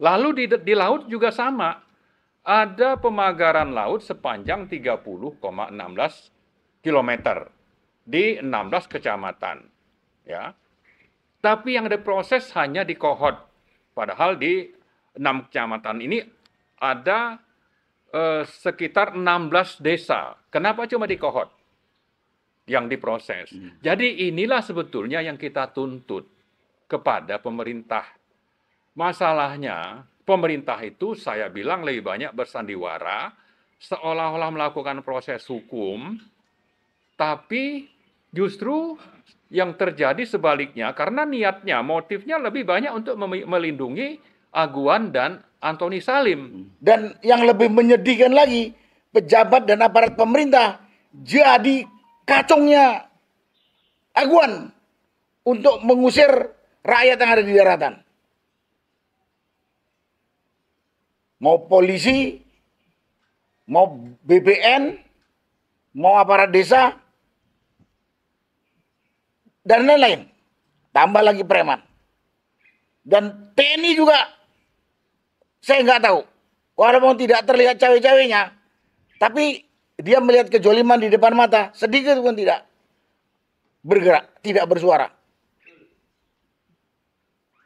Lalu di laut juga sama, ada pemagaran laut sepanjang 30,16 kilometer di 16 kecamatan. Ya. Tapi yang diproses hanya di Kohot. Padahal di 6 kecamatan ini ada sekitar 16 desa. Kenapa cuma di Kohot yang diproses? Jadi inilah sebetulnya yang kita tuntut kepada pemerintah. Masalahnya, pemerintah itu saya bilang lebih banyak bersandiwara, seolah-olah melakukan proses hukum, tapi justru yang terjadi sebaliknya, karena niatnya, motifnya lebih banyak untuk melindungi Aguan dan Antoni Salim. Dan yang lebih menyedihkan lagi, pejabat dan aparat pemerintah jadi kacungnya Aguan untuk mengusir rakyat yang ada di daratan. Mau polisi, mau BPN, mau aparat desa, dan lain-lain. Tambah lagi preman. Dan TNI juga, saya nggak tahu. Walaupun tidak terlihat cawe-cawenya, tapi dia melihat kejoliman di depan mata, sedikit pun tidak bergerak, tidak bersuara.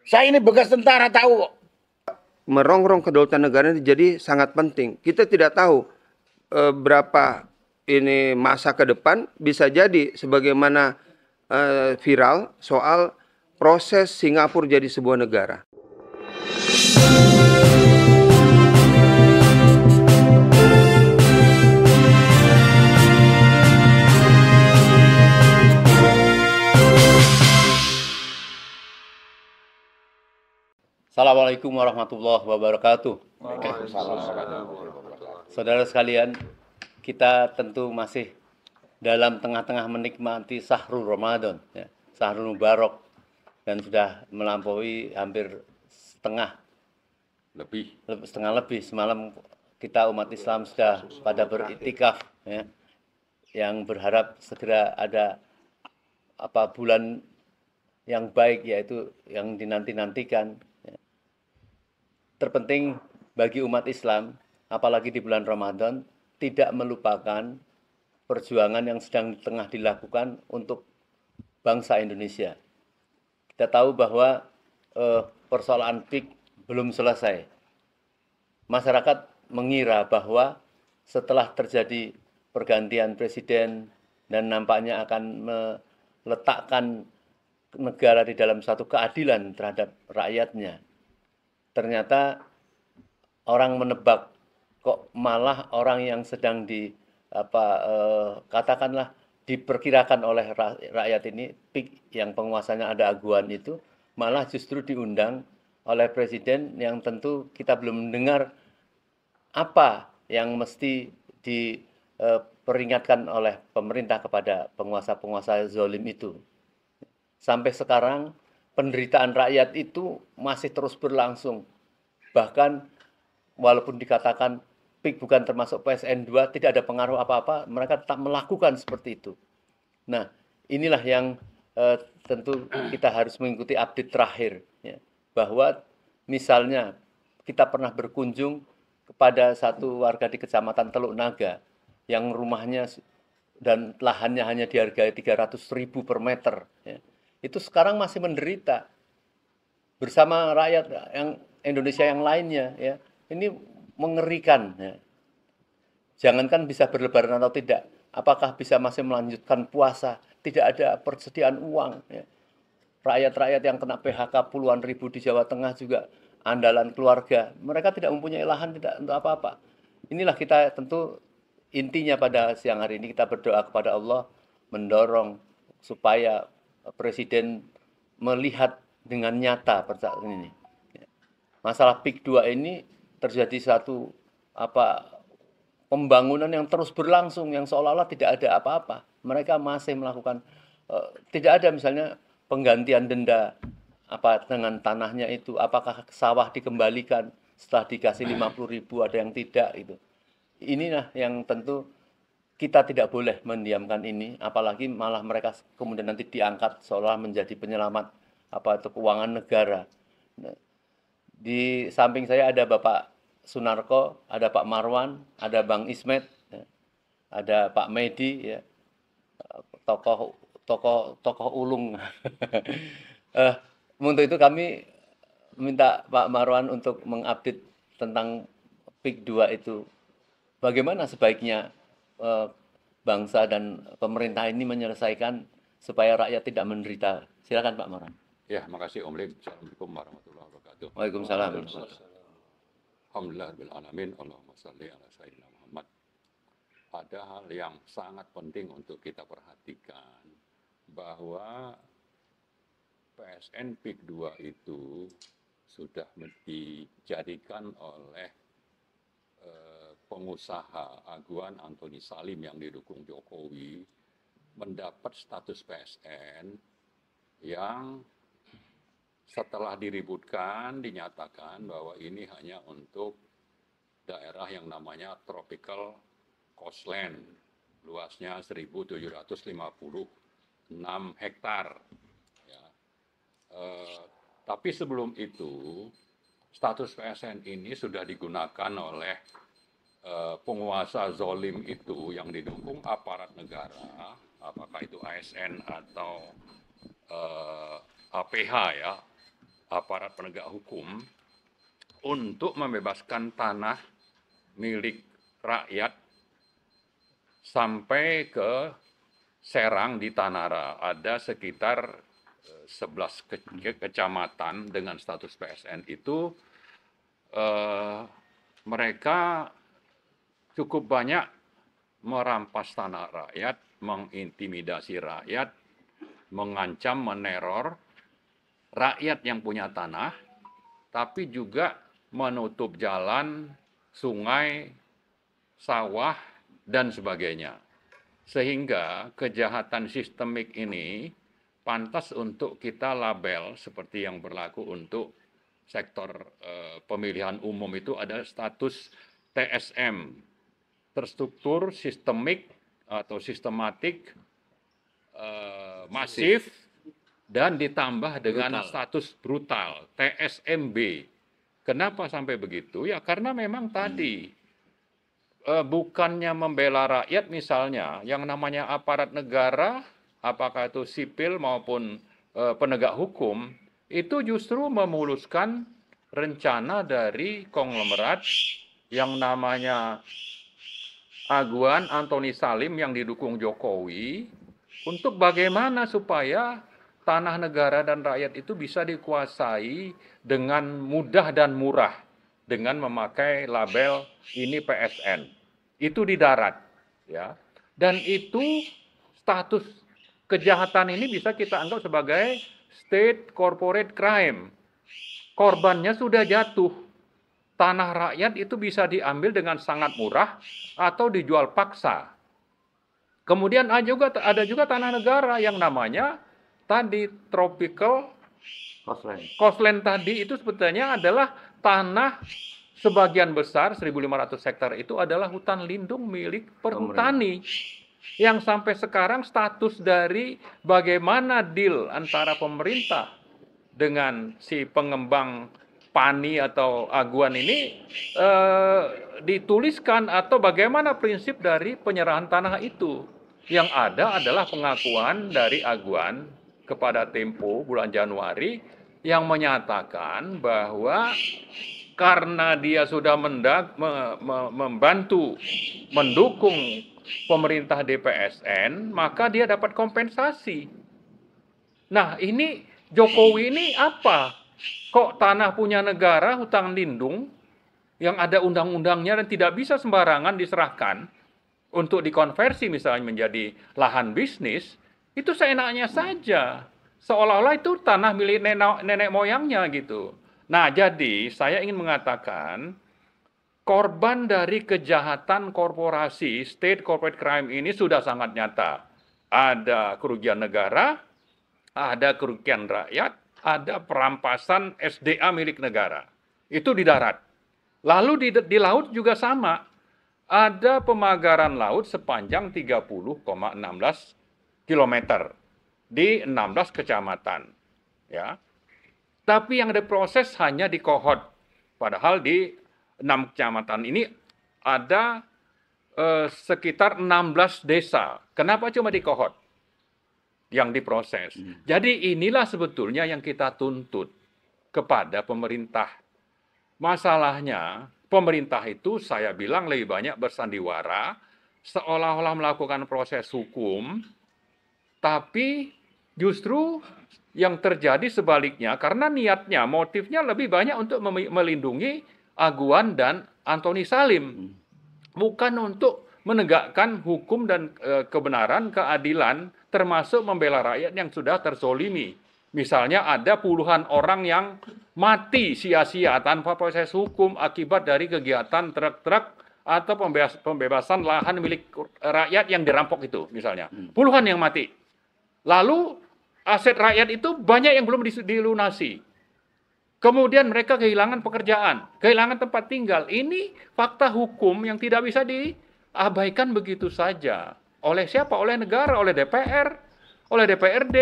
Saya ini bekas tentara, tahu kok. Merongrong kedaulatan negara jadi sangat penting. Kita tidak tahu berapa ini masa ke depan, bisa jadi sebagaimana viral soal proses Singapura jadi sebuah negara. Assalamualaikum warahmatullahi wabarakatuh. Saudara sekalian, kita tentu masih dalam tengah-tengah menikmati Sahrul Ramadan, ya, Sahrul Mubarak, dan sudah melampaui hampir setengah lebih. Semalam kita umat Islam sudah pada beriktikaf, ya, yang berharap segera ada bulan yang baik, yaitu yang dinanti-nantikan. Terpenting bagi umat Islam, apalagi di bulan Ramadan, tidak melupakan perjuangan yang sedang tengah dilakukan untuk bangsa Indonesia. Kita tahu bahwa persoalan PIK belum selesai. Masyarakat mengira bahwa setelah terjadi pergantian presiden dan nampaknya akan meletakkan negara di dalam satu keadilan terhadap rakyatnya, ternyata orang menebak kok malah orang yang sedang katakanlah diperkirakan oleh rakyat ini, PIK yang penguasanya ada Aguan itu, malah justru diundang oleh presiden yang tentu kita belum mendengar apa yang mesti diperingatkan oleh pemerintah kepada penguasa-penguasa zalim itu. Sampai sekarang penderitaan rakyat itu masih terus berlangsung. Bahkan walaupun dikatakan PIK bukan termasuk PSN 2, tidak ada pengaruh apa-apa, mereka tetap melakukan seperti itu. Nah, inilah yang tentu kita harus mengikuti update terakhir, ya, bahwa misalnya kita pernah berkunjung kepada satu warga di Kecamatan Teluk Naga yang rumahnya dan lahannya hanya dihargai 300.000 per meter, ya. Itu sekarang masih menderita bersama rakyat yang Indonesia yang lainnya, ya. Ini mengerikan, ya. Jangankan bisa berlebaran atau tidak, apakah bisa masih melanjutkan puasa, tidak ada persediaan uang, ya. Rakyat-rakyat yang kena PHK puluhan ribu di Jawa Tengah juga andalan keluarga, mereka tidak mempunyai lahan, tidak untuk apa-apa. Inilah kita tentu intinya pada siang hari ini kita berdoa kepada Allah, mendorong supaya Presiden melihat dengan nyata persoalan ini. Masalah PIK 2 ini terjadi satu pembangunan yang terus berlangsung, yang seolah-olah tidak ada apa-apa. Mereka masih melakukan, tidak ada misalnya penggantian denda dengan tanahnya itu, apakah sawah dikembalikan setelah dikasih 50.000, ada yang tidak itu. Inilah yang tentu kita tidak boleh mendiamkan ini, apalagi malah mereka kemudian nanti diangkat seolah menjadi penyelamat keuangan negara. Nah, Di samping saya ada Bapak Sunarko, ada Pak Marwan, ada Bang Ismet, ya, ada Pak Medi, ya, tokoh tokoh tokoh ulung. Eh, untuk itu kami minta Pak Marwan untuk mengupdate tentang PIK 2 itu. Bagaimana sebaiknya bangsa dan pemerintah ini menyelesaikan supaya rakyat tidak menderita. Silakan Pak Marwan. Ya, makasih Om Lim. Assalamualaikum warahmatullahi wabarakatuh. Waalaikumsalam. Alhamdulillahirrahmanirrahim. Allahumma salli ala sayyidina Muhammad. Ada hal yang sangat penting untuk kita perhatikan, bahwa PSN PIK 2 itu sudah dijadikan oleh pengusaha Aguan Antoni Salim yang didukung Jokowi mendapat status PSN yang setelah diributkan dinyatakan bahwa ini hanya untuk daerah yang namanya tropical coastland, luasnya 1.756 hektar. Ya. Tapi sebelum itu, status PSN ini sudah digunakan oleh penguasa zolim itu yang didukung aparat negara, apakah itu ASN atau APH ya, aparat penegak hukum, untuk membebaskan tanah milik rakyat sampai ke Serang di Tanara. Ada sekitar 11 kecamatan dengan status PSN itu, mereka cukup banyak merampas tanah rakyat, mengintimidasi rakyat, mengancam, meneror rakyat yang punya tanah, tapi juga menutup jalan, sungai, sawah, dan sebagainya. Sehingga kejahatan sistemik ini pantas untuk kita label seperti yang berlaku untuk sektor pemilihan umum, itu ada status TSM, terstruktur, sistemik atau sistematik, masif, dan ditambah dengan status brutal, TSMB. Kenapa sampai begitu? Ya karena memang tadi bukannya membela rakyat misalnya, yang namanya aparat negara, apakah itu sipil maupun penegak hukum, itu justru memuluskan rencana dari konglomerat yang namanya Aguan Antoni Salim yang didukung Jokowi, untuk bagaimana supaya tanah negara dan rakyat itu bisa dikuasai dengan mudah dan murah dengan memakai label ini PSN. Itu di darat, ya. Dan itu status kejahatan ini bisa kita anggap sebagai state corporate crime. Korbannya sudah jatuh. Tanah rakyat itu bisa diambil dengan sangat murah atau dijual paksa. Kemudian ada juga tanah negara yang namanya tadi tropical coastland tadi, itu sebetulnya adalah tanah sebagian besar 1.500 hektar itu adalah hutan lindung milik perhutani. Yang sampai sekarang status dari bagaimana deal antara pemerintah dengan si pengembang Pani atau Aguan ini dituliskan, atau bagaimana prinsip dari penyerahan tanah itu. Yang ada adalah pengakuan dari Aguan kepada Tempo bulan Januari yang menyatakan bahwa karena dia sudah membantu mendukung pemerintah DPSN, maka dia dapat kompensasi. Nah, ini Jokowi ini apa? Kok tanah punya negara, hutan lindung, yang ada undang-undangnya dan tidak bisa sembarangan diserahkan untuk dikonversi misalnya menjadi lahan bisnis, itu seenaknya saja. Seolah-olah itu tanah milik nenek moyangnya gitu. Nah, jadi saya ingin mengatakan, korban dari kejahatan korporasi, state corporate crime ini sudah sangat nyata. Ada kerugian negara, ada kerugian rakyat, ada perampasan SDA milik negara. Itu di darat. Lalu di laut juga sama. Ada pemagaran laut sepanjang 30,16 km di 16 kecamatan. Ya. Tapi yang diproses hanya di Kohot. Padahal di 6 kecamatan ini ada sekitar 16 desa. Kenapa cuma di Kohot yang diproses? Jadi inilah sebetulnya yang kita tuntut kepada pemerintah. Masalahnya, pemerintah itu saya bilang lebih banyak bersandiwara, seolah-olah melakukan proses hukum, tapi justru yang terjadi sebaliknya, karena niatnya, motifnya lebih banyak untuk melindungi Aguan dan Antoni Salim. Bukan untuk menegakkan hukum dan kebenaran, keadilan, termasuk membela rakyat yang sudah terzolimi. Misalnya ada puluhan orang yang mati sia-sia tanpa proses hukum akibat dari kegiatan truk-truk atau pembebasan lahan milik rakyat yang dirampok itu misalnya. Puluhan yang mati. Lalu aset rakyat itu banyak yang belum dilunasi. Kemudian mereka kehilangan pekerjaan, kehilangan tempat tinggal. Ini fakta hukum yang tidak bisa diabaikan begitu saja. Oleh siapa? Oleh negara, oleh DPR, oleh DPRD,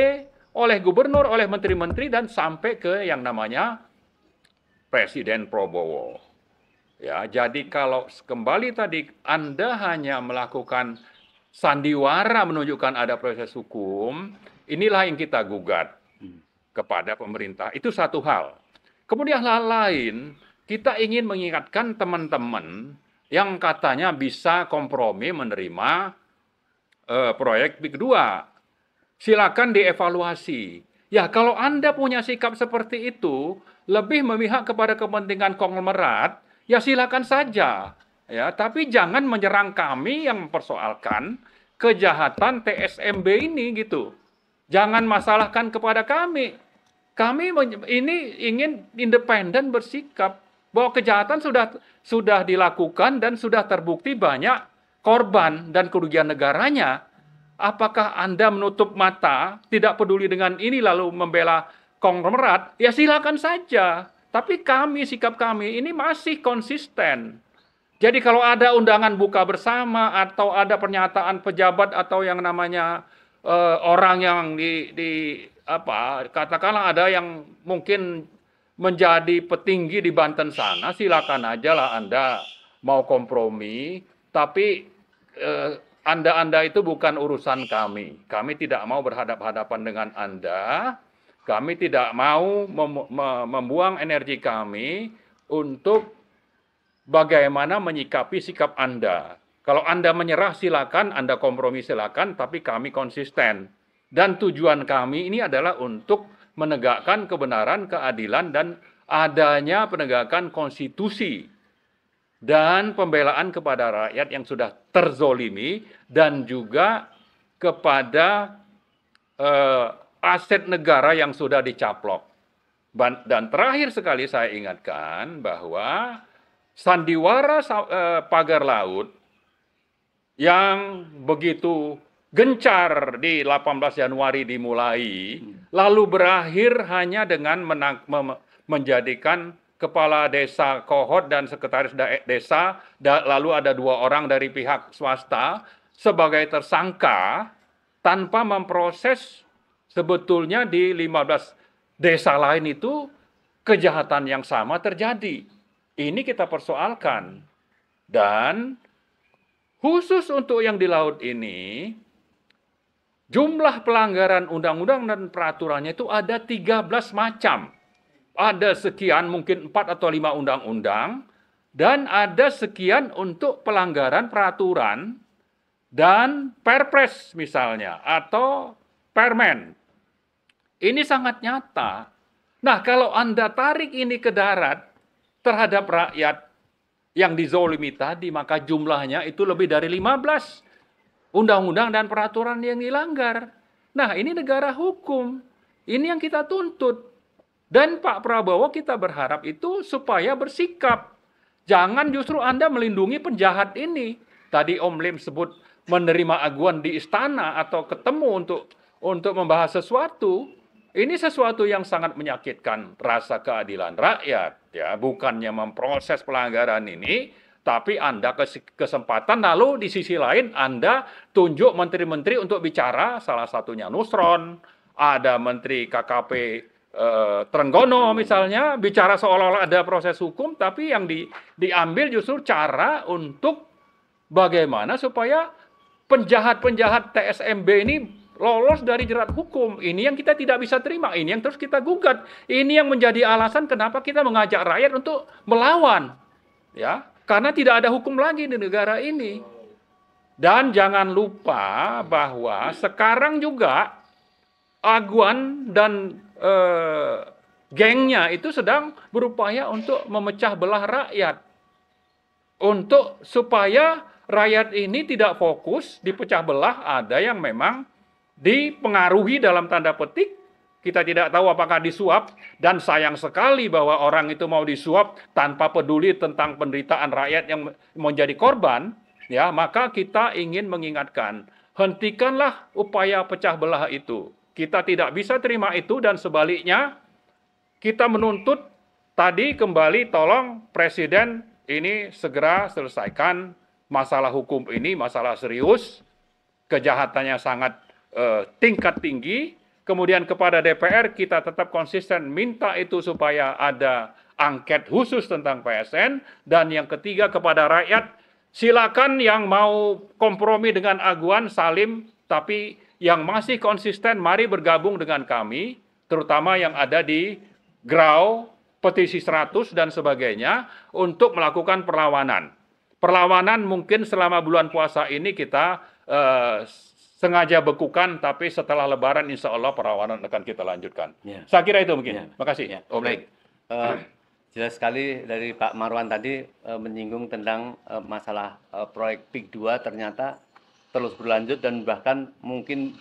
oleh gubernur, oleh menteri-menteri, dan sampai ke yang namanya Presiden Prabowo. Ya, jadi kalau kembali tadi Anda hanya melakukan sandiwara menunjukkan ada proses hukum, inilah yang kita gugat kepada pemerintah. Itu satu hal. Kemudian hal lain, kita ingin mengingatkan teman-teman yang katanya bisa kompromi menerima proyek Big 2. Silakan dievaluasi. Ya, kalau Anda punya sikap seperti itu, lebih memihak kepada kepentingan konglomerat, ya silakan saja. Ya, tapi jangan menyerang kami yang mempersoalkan kejahatan TSMB ini gitu. Jangan masalahkan kepada kami. Kami ini ingin independen bersikap bahwa kejahatan sudah dilakukan dan sudah terbukti banyak korban dan kerugian negaranya. Apakah Anda menutup mata, tidak peduli dengan ini lalu membela konglomerat? Ya silakan saja. Tapi sikap kami ini masih konsisten. Jadi kalau ada undangan buka bersama atau ada pernyataan pejabat atau yang namanya orang yang katakanlah ada yang mungkin menjadi petinggi di Banten sana, silakan aja lah Anda mau kompromi, tapi Anda itu bukan urusan kami. Kami tidak mau berhadapan-hadapan dengan Anda. Kami tidak mau membuang energi kami untuk bagaimana menyikapi sikap Anda. Kalau Anda menyerah silakan, Anda kompromi silakan, tapi kami konsisten. Dan tujuan kami ini adalah untuk menegakkan kebenaran, keadilan, dan adanya penegakan konstitusi dan pembelaan kepada rakyat yang sudah terzolimi dan juga kepada aset negara yang sudah dicaplok. Dan terakhir sekali saya ingatkan bahwa sandiwara pagar laut yang begitu gencar di 18 Januari dimulai, lalu berakhir hanya dengan menjadikan kepala desa Kohot dan sekretaris desa, lalu ada 2 orang dari pihak swasta sebagai tersangka tanpa memproses sebetulnya di 15 desa lain itu kejahatan yang sama terjadi. Ini kita persoalkan. Dan khusus untuk yang di laut ini, jumlah pelanggaran undang-undang dan peraturannya itu ada 13 macam. Ada sekian, mungkin 4 atau 5 undang-undang, dan ada sekian untuk pelanggaran peraturan dan perpres misalnya, atau permen. Ini sangat nyata. Nah, kalau Anda tarik ini ke darat terhadap rakyat yang dizolimi tadi, maka jumlahnya itu lebih dari 15 undang-undang dan peraturan yang dilanggar. Nah, ini negara hukum. Ini yang kita tuntut. Dan Pak Prabowo kita berharap itu supaya bersikap. Jangan justru Anda melindungi penjahat ini. Tadi Om Lim sebut menerima aguan di istana atau ketemu untuk membahas sesuatu. Ini sesuatu yang sangat menyakitkan rasa keadilan rakyat. Ya, bukannya memproses pelanggaran ini, tapi Anda kesempatan lalu di sisi lain Anda tunjuk menteri-menteri untuk bicara, salah satunya Nusron, ada menteri KKP Trenggono misalnya bicara seolah-olah ada proses hukum, tapi yang diambil justru cara untuk bagaimana supaya penjahat-penjahat TSMB ini lolos dari jerat hukum. Ini yang kita tidak bisa terima, ini yang terus kita gugat. Ini yang menjadi alasan kenapa kita mengajak rakyat untuk melawan. Ya, karena tidak ada hukum lagi di negara ini. Dan jangan lupa bahwa sekarang juga Aguan dan gengnya itu sedang berupaya untuk memecah belah rakyat. Untuk supaya rakyat ini tidak fokus dipecah belah, ada yang memang dipengaruhi dalam tanda petik. Kita tidak tahu apakah disuap, dan sayang sekali bahwa orang itu mau disuap tanpa peduli tentang penderitaan rakyat yang menjadi korban. Ya, maka kita ingin mengingatkan, hentikanlah upaya pecah belah itu. Kita tidak bisa terima itu, dan sebaliknya kita menuntut tadi kembali tolong Presiden ini segera selesaikan masalah hukum ini, masalah serius, kejahatannya sangat tingkat tinggi. Kemudian kepada DPR kita tetap konsisten minta itu supaya ada angket khusus tentang PSN. Dan yang ketiga kepada rakyat, silakan yang mau kompromi dengan Aguan, Salim, tapi yang masih konsisten, mari bergabung dengan kami, terutama yang ada di Grau, petisi 100 dan sebagainya, untuk melakukan perlawanan. Perlawanan mungkin selama bulan puasa ini kita sengaja bekukan, tapi setelah Lebaran insya Allah perlawanan akan kita lanjutkan. Ya. Saya kira itu mungkin. Terima kasih. Ya. Baik. Jelas sekali dari Pak Marwan tadi menyinggung tentang masalah proyek PIK 2 ternyata terus berlanjut, dan bahkan mungkin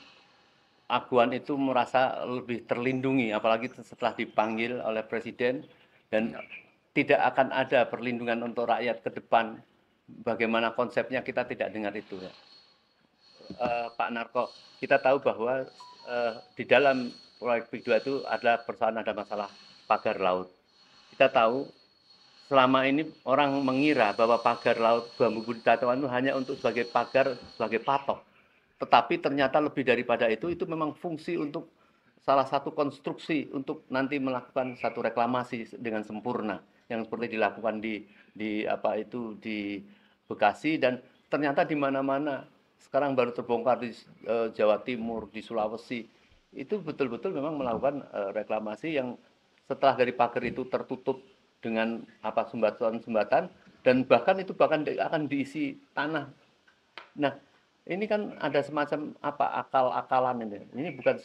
Aguan itu merasa lebih terlindungi, apalagi setelah dipanggil oleh Presiden, dan tidak akan ada perlindungan untuk rakyat ke depan. Bagaimana konsepnya kita tidak dengar itu. Ya. Pak Narko, kita tahu bahwa di dalam proyek PIK 2 itu ada persoalan, ada masalah pagar laut. Kita tahu selama ini orang mengira bahwa pagar laut Bambu Putih Tatoan itu hanya untuk sebagai pagar, sebagai patok. Tetapi ternyata lebih daripada itu memang fungsi untuk salah satu konstruksi untuk nanti melakukan satu reklamasi dengan sempurna yang seperti dilakukan di Bekasi, dan ternyata di mana-mana sekarang baru terbongkar di Jawa Timur, di Sulawesi. Itu betul-betul memang melakukan reklamasi yang setelah dari pagar itu tertutup dengan sumbatan, dan bahkan akan diisi tanah. Nah, ini kan ada semacam akal-akalan ini. Ini bukan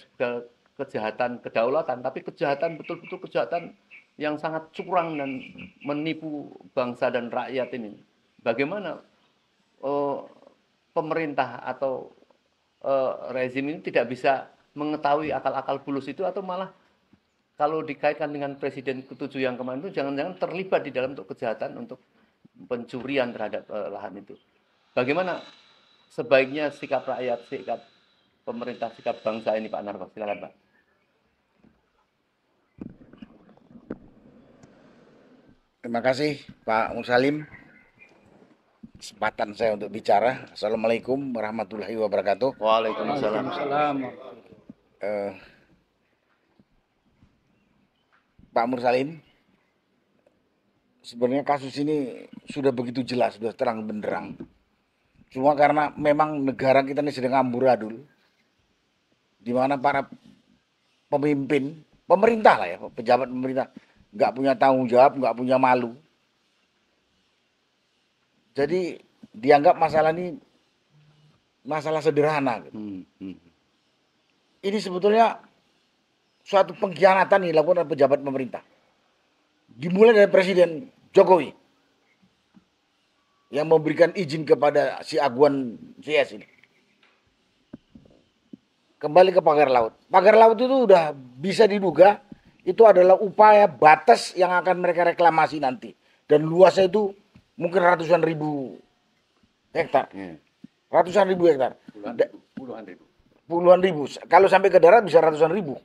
kejahatan kedaulatan, tapi kejahatan betul-betul kejahatan yang sangat curang dan menipu bangsa dan rakyat ini. Bagaimana pemerintah atau rezim ini tidak bisa mengetahui akal-akal bulus itu, atau malah kalau dikaitkan dengan Presiden ke-7 yang kemarin itu jangan-jangan terlibat di dalam untuk kejahatan untuk pencurian terhadap lahan itu. Bagaimana sebaiknya sikap rakyat, sikap pemerintah, sikap bangsa ini, Pak Narko? Silakan, Pak. Terima kasih Pak Mursalim. Kesempatan saya untuk bicara. Assalamualaikum warahmatullahi wabarakatuh. Waalaikumsalam. Pak Mursalim, sebenarnya kasus ini sudah begitu jelas, sudah terang benderang. Cuma karena memang negara kita ini sedang amburadul, di mana para pemimpin, pemerintah lah ya, pejabat pemerintah, nggak punya tanggung jawab, nggak punya malu. Jadi dianggap masalah ini masalah sederhana. Ini sebetulnya suatu pengkhianatan yang dilakukan oleh pejabat pemerintah. Dimulai dari Presiden Jokowi yang memberikan izin kepada si Aguan CS ini. Kembali ke pagar laut. Pagar laut itu udah bisa diduga itu adalah upaya batas yang akan mereka reklamasi nanti. Dan luasnya itu mungkin ratusan ribu hektar. Ratusan ribu hektar. Puluhan ribu. Kalau sampai ke darat bisa ratusan ribu.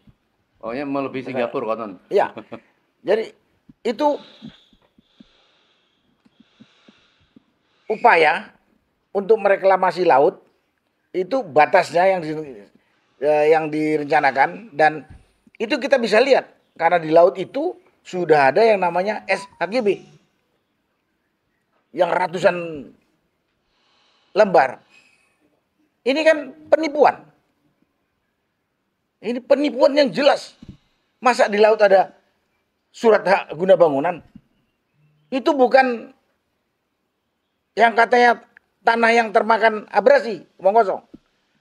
Oh ya, melebihi Singapura konon. Iya. Jadi itu upaya untuk mereklamasi laut, itu batasnya yang direncanakan, dan itu kita bisa lihat Karena di laut itu sudah ada yang namanya SHGB. Yang ratusan lembar. Ini kan penipuan. Ini penipuan yang jelas. Masa di laut ada surat hak guna bangunan? Itu bukan yang katanya tanah yang termakan abrasi, omong kosong.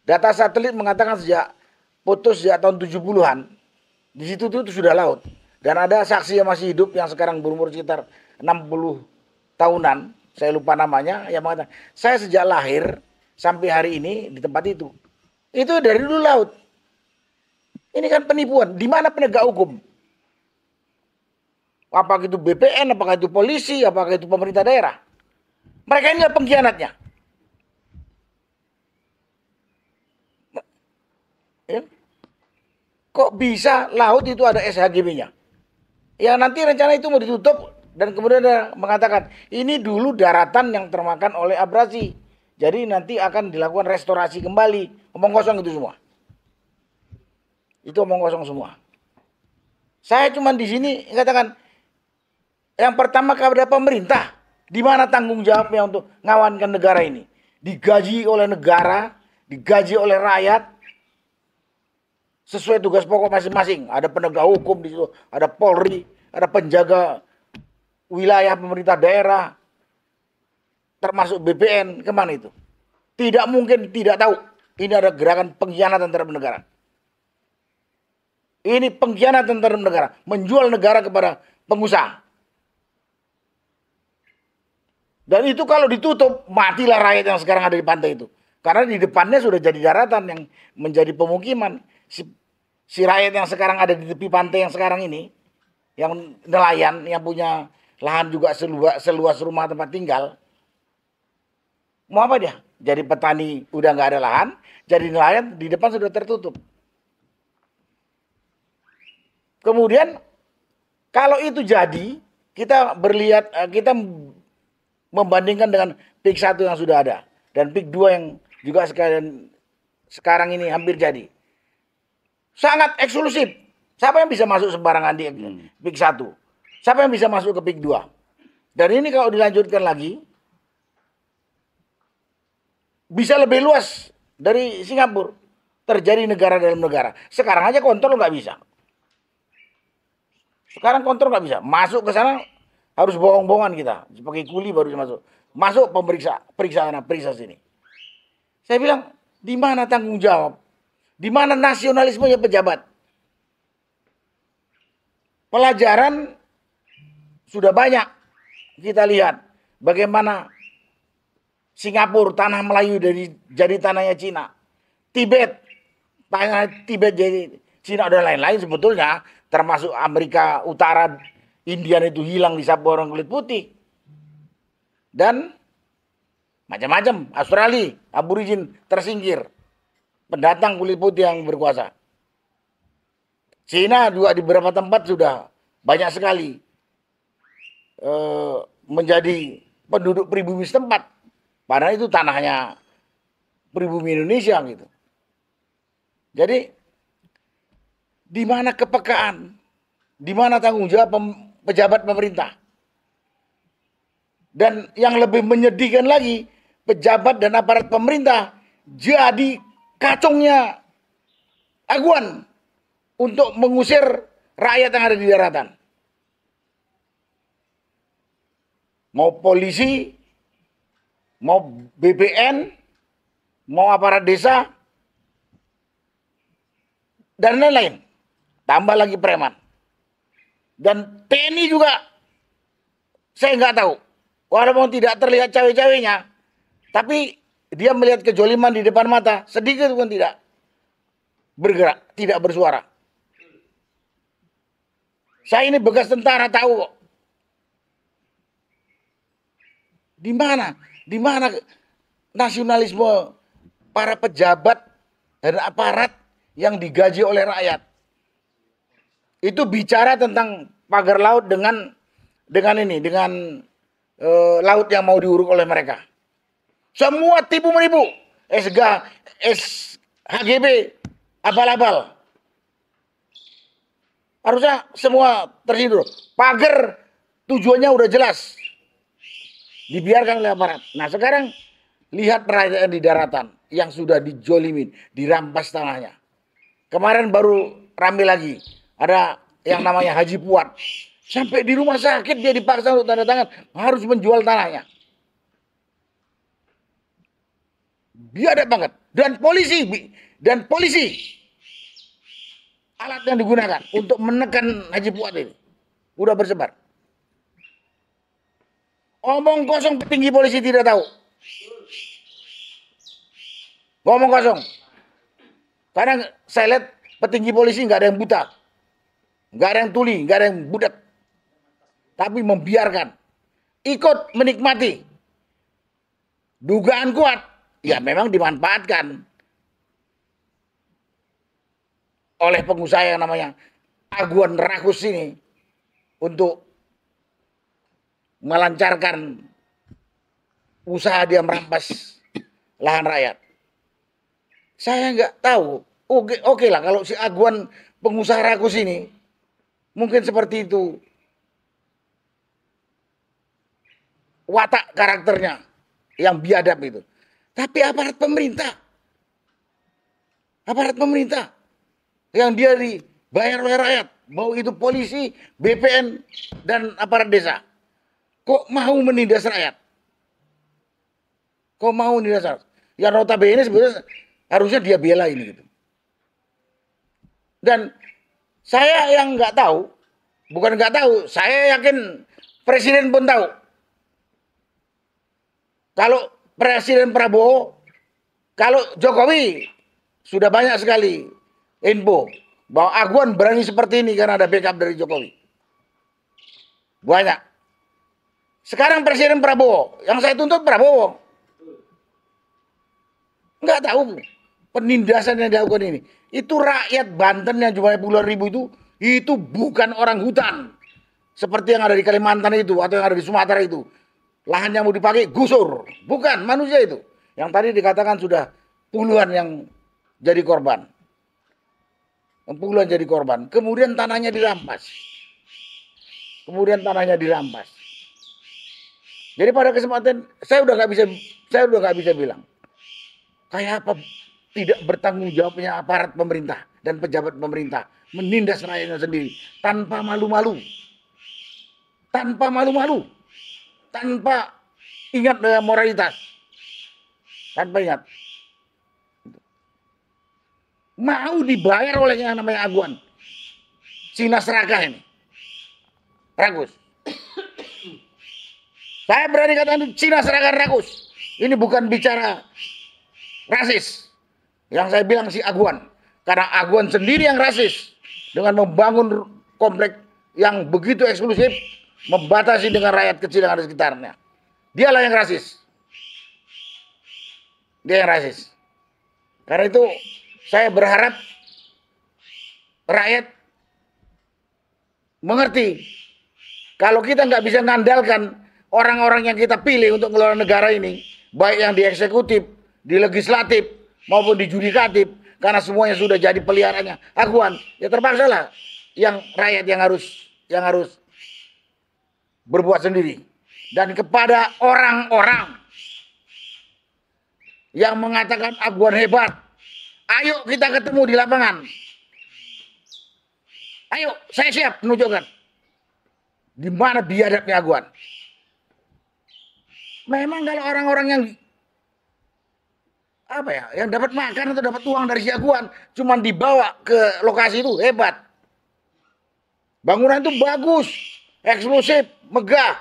Data satelit mengatakan sejak putus sejak tahun 70-an, di situ itu sudah laut. Dan ada saksi yang masih hidup yang sekarang berumur sekitar 60 tahunan, saya lupa namanya, yang mengatakan, saya sejak lahir sampai hari ini di tempat itu. Itu dari dulu laut. Ini kan penipuan. Di mana penegak hukum? Apakah itu BPN, apakah itu polisi, apakah itu pemerintah daerah? Mereka ini adalah pengkhianatnya. Ya. Kok bisa laut itu ada SHGB-nya? Yang nanti rencana itu mau ditutup dan kemudian ada mengatakan ini dulu daratan yang termakan oleh abrasi. Jadi nanti akan dilakukan restorasi kembali. Omong kosong itu semua. Itu omong kosong semua. Saya cuma di sini katakan yang pertama kepada pemerintah, di mana tanggung jawabnya untuk ngawankan negara ini? Digaji oleh negara, digaji oleh rakyat, sesuai tugas pokok masing-masing. Ada penegak hukum di situ, ada Polri, ada penjaga wilayah pemerintah daerah, termasuk BPN. Kemana itu? Tidak mungkin tidak tahu. Ini ada gerakan pengkhianatan terhadap negara. Ini pengkhianatan terhadap negara, menjual negara kepada pengusaha. Dan itu kalau ditutup, matilah rakyat yang sekarang ada di pantai itu. Karena di depannya sudah jadi daratan yang menjadi pemukiman. Si rakyat yang sekarang ada di tepi pantai yang sekarang ini, yang nelayan, yang punya lahan juga seluas rumah tempat tinggal, mau apa dia? Jadi petani udah nggak ada lahan, jadi nelayan di depan sudah tertutup. Kemudian kalau itu jadi, kita membandingkan dengan PIK 1 yang sudah ada dan PIK 2 yang juga sekarang ini hampir jadi. Sangat eksklusif. Siapa yang bisa masuk sembarangan di PIK 1? Siapa yang bisa masuk ke PIK 2? Dan ini kalau dilanjutkan lagi bisa lebih luas dari Singapura. Terjadi negara dalam negara. Sekarang aja kontrol nggak bisa. Sekarang kontrol nggak bisa. Masuk ke sana harus bohong-bohongan kita. Sebagai kuli baru masuk. Masuk periksa sini. Saya bilang, di mana tanggung jawab? Di mana nasionalismenya pejabat? Pelajaran sudah banyak. Kita lihat bagaimana Singapura, tanah Melayu jadi tanahnya Cina. Tibet, tanah Tibet jadi Cina dan lain-lain sebetulnya. Termasuk Amerika Utara, Indian itu hilang disapu orang kulit putih. Dan macam-macam. Australia, aborigin tersingkir. Pendatang kulit putih yang berkuasa. Cina juga di beberapa tempat sudah banyak sekali menjadi penduduk pribumi setempat. Padahal itu tanahnya pribumi Indonesia gitu. Jadi di mana kepekaan? Di mana tanggung jawab pejabat pemerintah? Dan yang lebih menyedihkan lagi, pejabat dan aparat pemerintah jadi kacungnya aguan untuk mengusir rakyat yang ada di daratan. Mau polisi, mau BPN, mau aparat desa, dan lain-lain. Tambah lagi preman. Dan TNI juga, saya nggak tahu. Walaupun tidak terlihat cawe-cawenya, tapi dia melihat kejoliman di depan mata, sedikit pun tidak bergerak, tidak bersuara. Saya ini bekas tentara tahu kok. Di mana? Di mana nasionalisme para pejabat dan aparat yang digaji oleh rakyat? Itu bicara tentang pagar laut dengan laut yang mau diuruk oleh mereka. Semua tipu menipu. SHGB abal-abal. Harusnya semua tersindir. Pagar tujuannya udah jelas. Dibiarkan oleh aparat. Nah sekarang lihat rakyat di daratan yang sudah dijolimin, dirampas tanahnya. Kemarin baru rame lagi. Ada yang namanya Haji Puat. Sampai di rumah sakit dia dipaksa untuk tanda tangan. Harus menjual tanahnya. Biadab banget. Dan polisi. Alat yang digunakan untuk menekan Haji Puat ini. Udah bersebar. Omong kosong petinggi polisi tidak tahu. Ngomong kosong. Karena saya lihat petinggi polisi nggak ada yang buta. Nggak ada yang tuli, nggak ada yang budak. Tapi membiarkan. Ikut menikmati. Dugaan kuat. Ya memang dimanfaatkan. Oleh pengusaha yang namanya Aguan Rakus ini. Untuk melancarkan usaha dia merampas lahan rakyat. Saya nggak tahu. Oke lah kalau si Aguan pengusaha rakus ini mungkin seperti itu watak karakternya yang biadab itu. Tapi aparat pemerintah yang dia dibayar oleh rakyat, mau itu polisi, BPN dan aparat desa, kok mau menindas rakyat? Kok mau menindas rakyat? Yang notabene sebenarnya harusnya dia bela ini gitu. Dan saya yang nggak tahu, bukan nggak tahu, saya yakin presiden pun tahu. Kalau Presiden Prabowo, kalau Jokowi sudah banyak sekali info bahwa Aguan berani seperti ini karena ada backup dari Jokowi. Banyak. Sekarang Presiden Prabowo, yang saya tuntut Prabowo. Nggak tahu penindasan yang dilakukan ini. Itu rakyat Banten yang jumlahnya puluhan ribu itu bukan orang hutan. Seperti yang ada di Kalimantan itu atau yang ada di Sumatera itu. Lahan yang mau dipakai gusur. Bukan manusia itu. Yang tadi dikatakan sudah puluhan yang jadi korban. Puluhan jadi korban. Kemudian tanahnya dirampas. Jadi pada kesempatan saya udah nggak bisa bilang. Kayak apa tidak bertanggung jawabnya aparat pemerintah dan pejabat pemerintah menindas rakyatnya sendiri tanpa malu-malu. Tanpa ingat dengan moralitas. Tanpa ingat. Mau dibayar oleh yang namanya Aguan. Cina serakah ini. Rakus. Saya berani katakan Cina serakah rakus. Ini bukan bicara rasis. Yang saya bilang si Aguan. Karena Aguan sendiri yang rasis. Dengan membangun komplek yang begitu eksklusif. Membatasi dengan rakyat kecil yang ada di sekitarnya. Dialah yang rasis. Dia yang rasis. Karena itu saya berharap rakyat mengerti. Kalau kita nggak bisa mengandalkan orang-orang yang kita pilih untuk mengelola negara ini. Baik yang di eksekutif, di legislatif, maupun di judikatif. Karena semuanya sudah jadi peliharaannya Aguan. Ya terpaksa lah yang rakyat yang harus berbuat sendiri. Dan kepada orang-orang yang mengatakan Aguan hebat, ayo kita ketemu di lapangan. Ayo, saya siap menunjukkan di mana biadabnya Aguan. Memang kalau orang-orang yang dapat makan atau dapat uang dari si Aguan cuman dibawa ke lokasi itu hebat. Bangunan itu bagus, eksklusif, megah,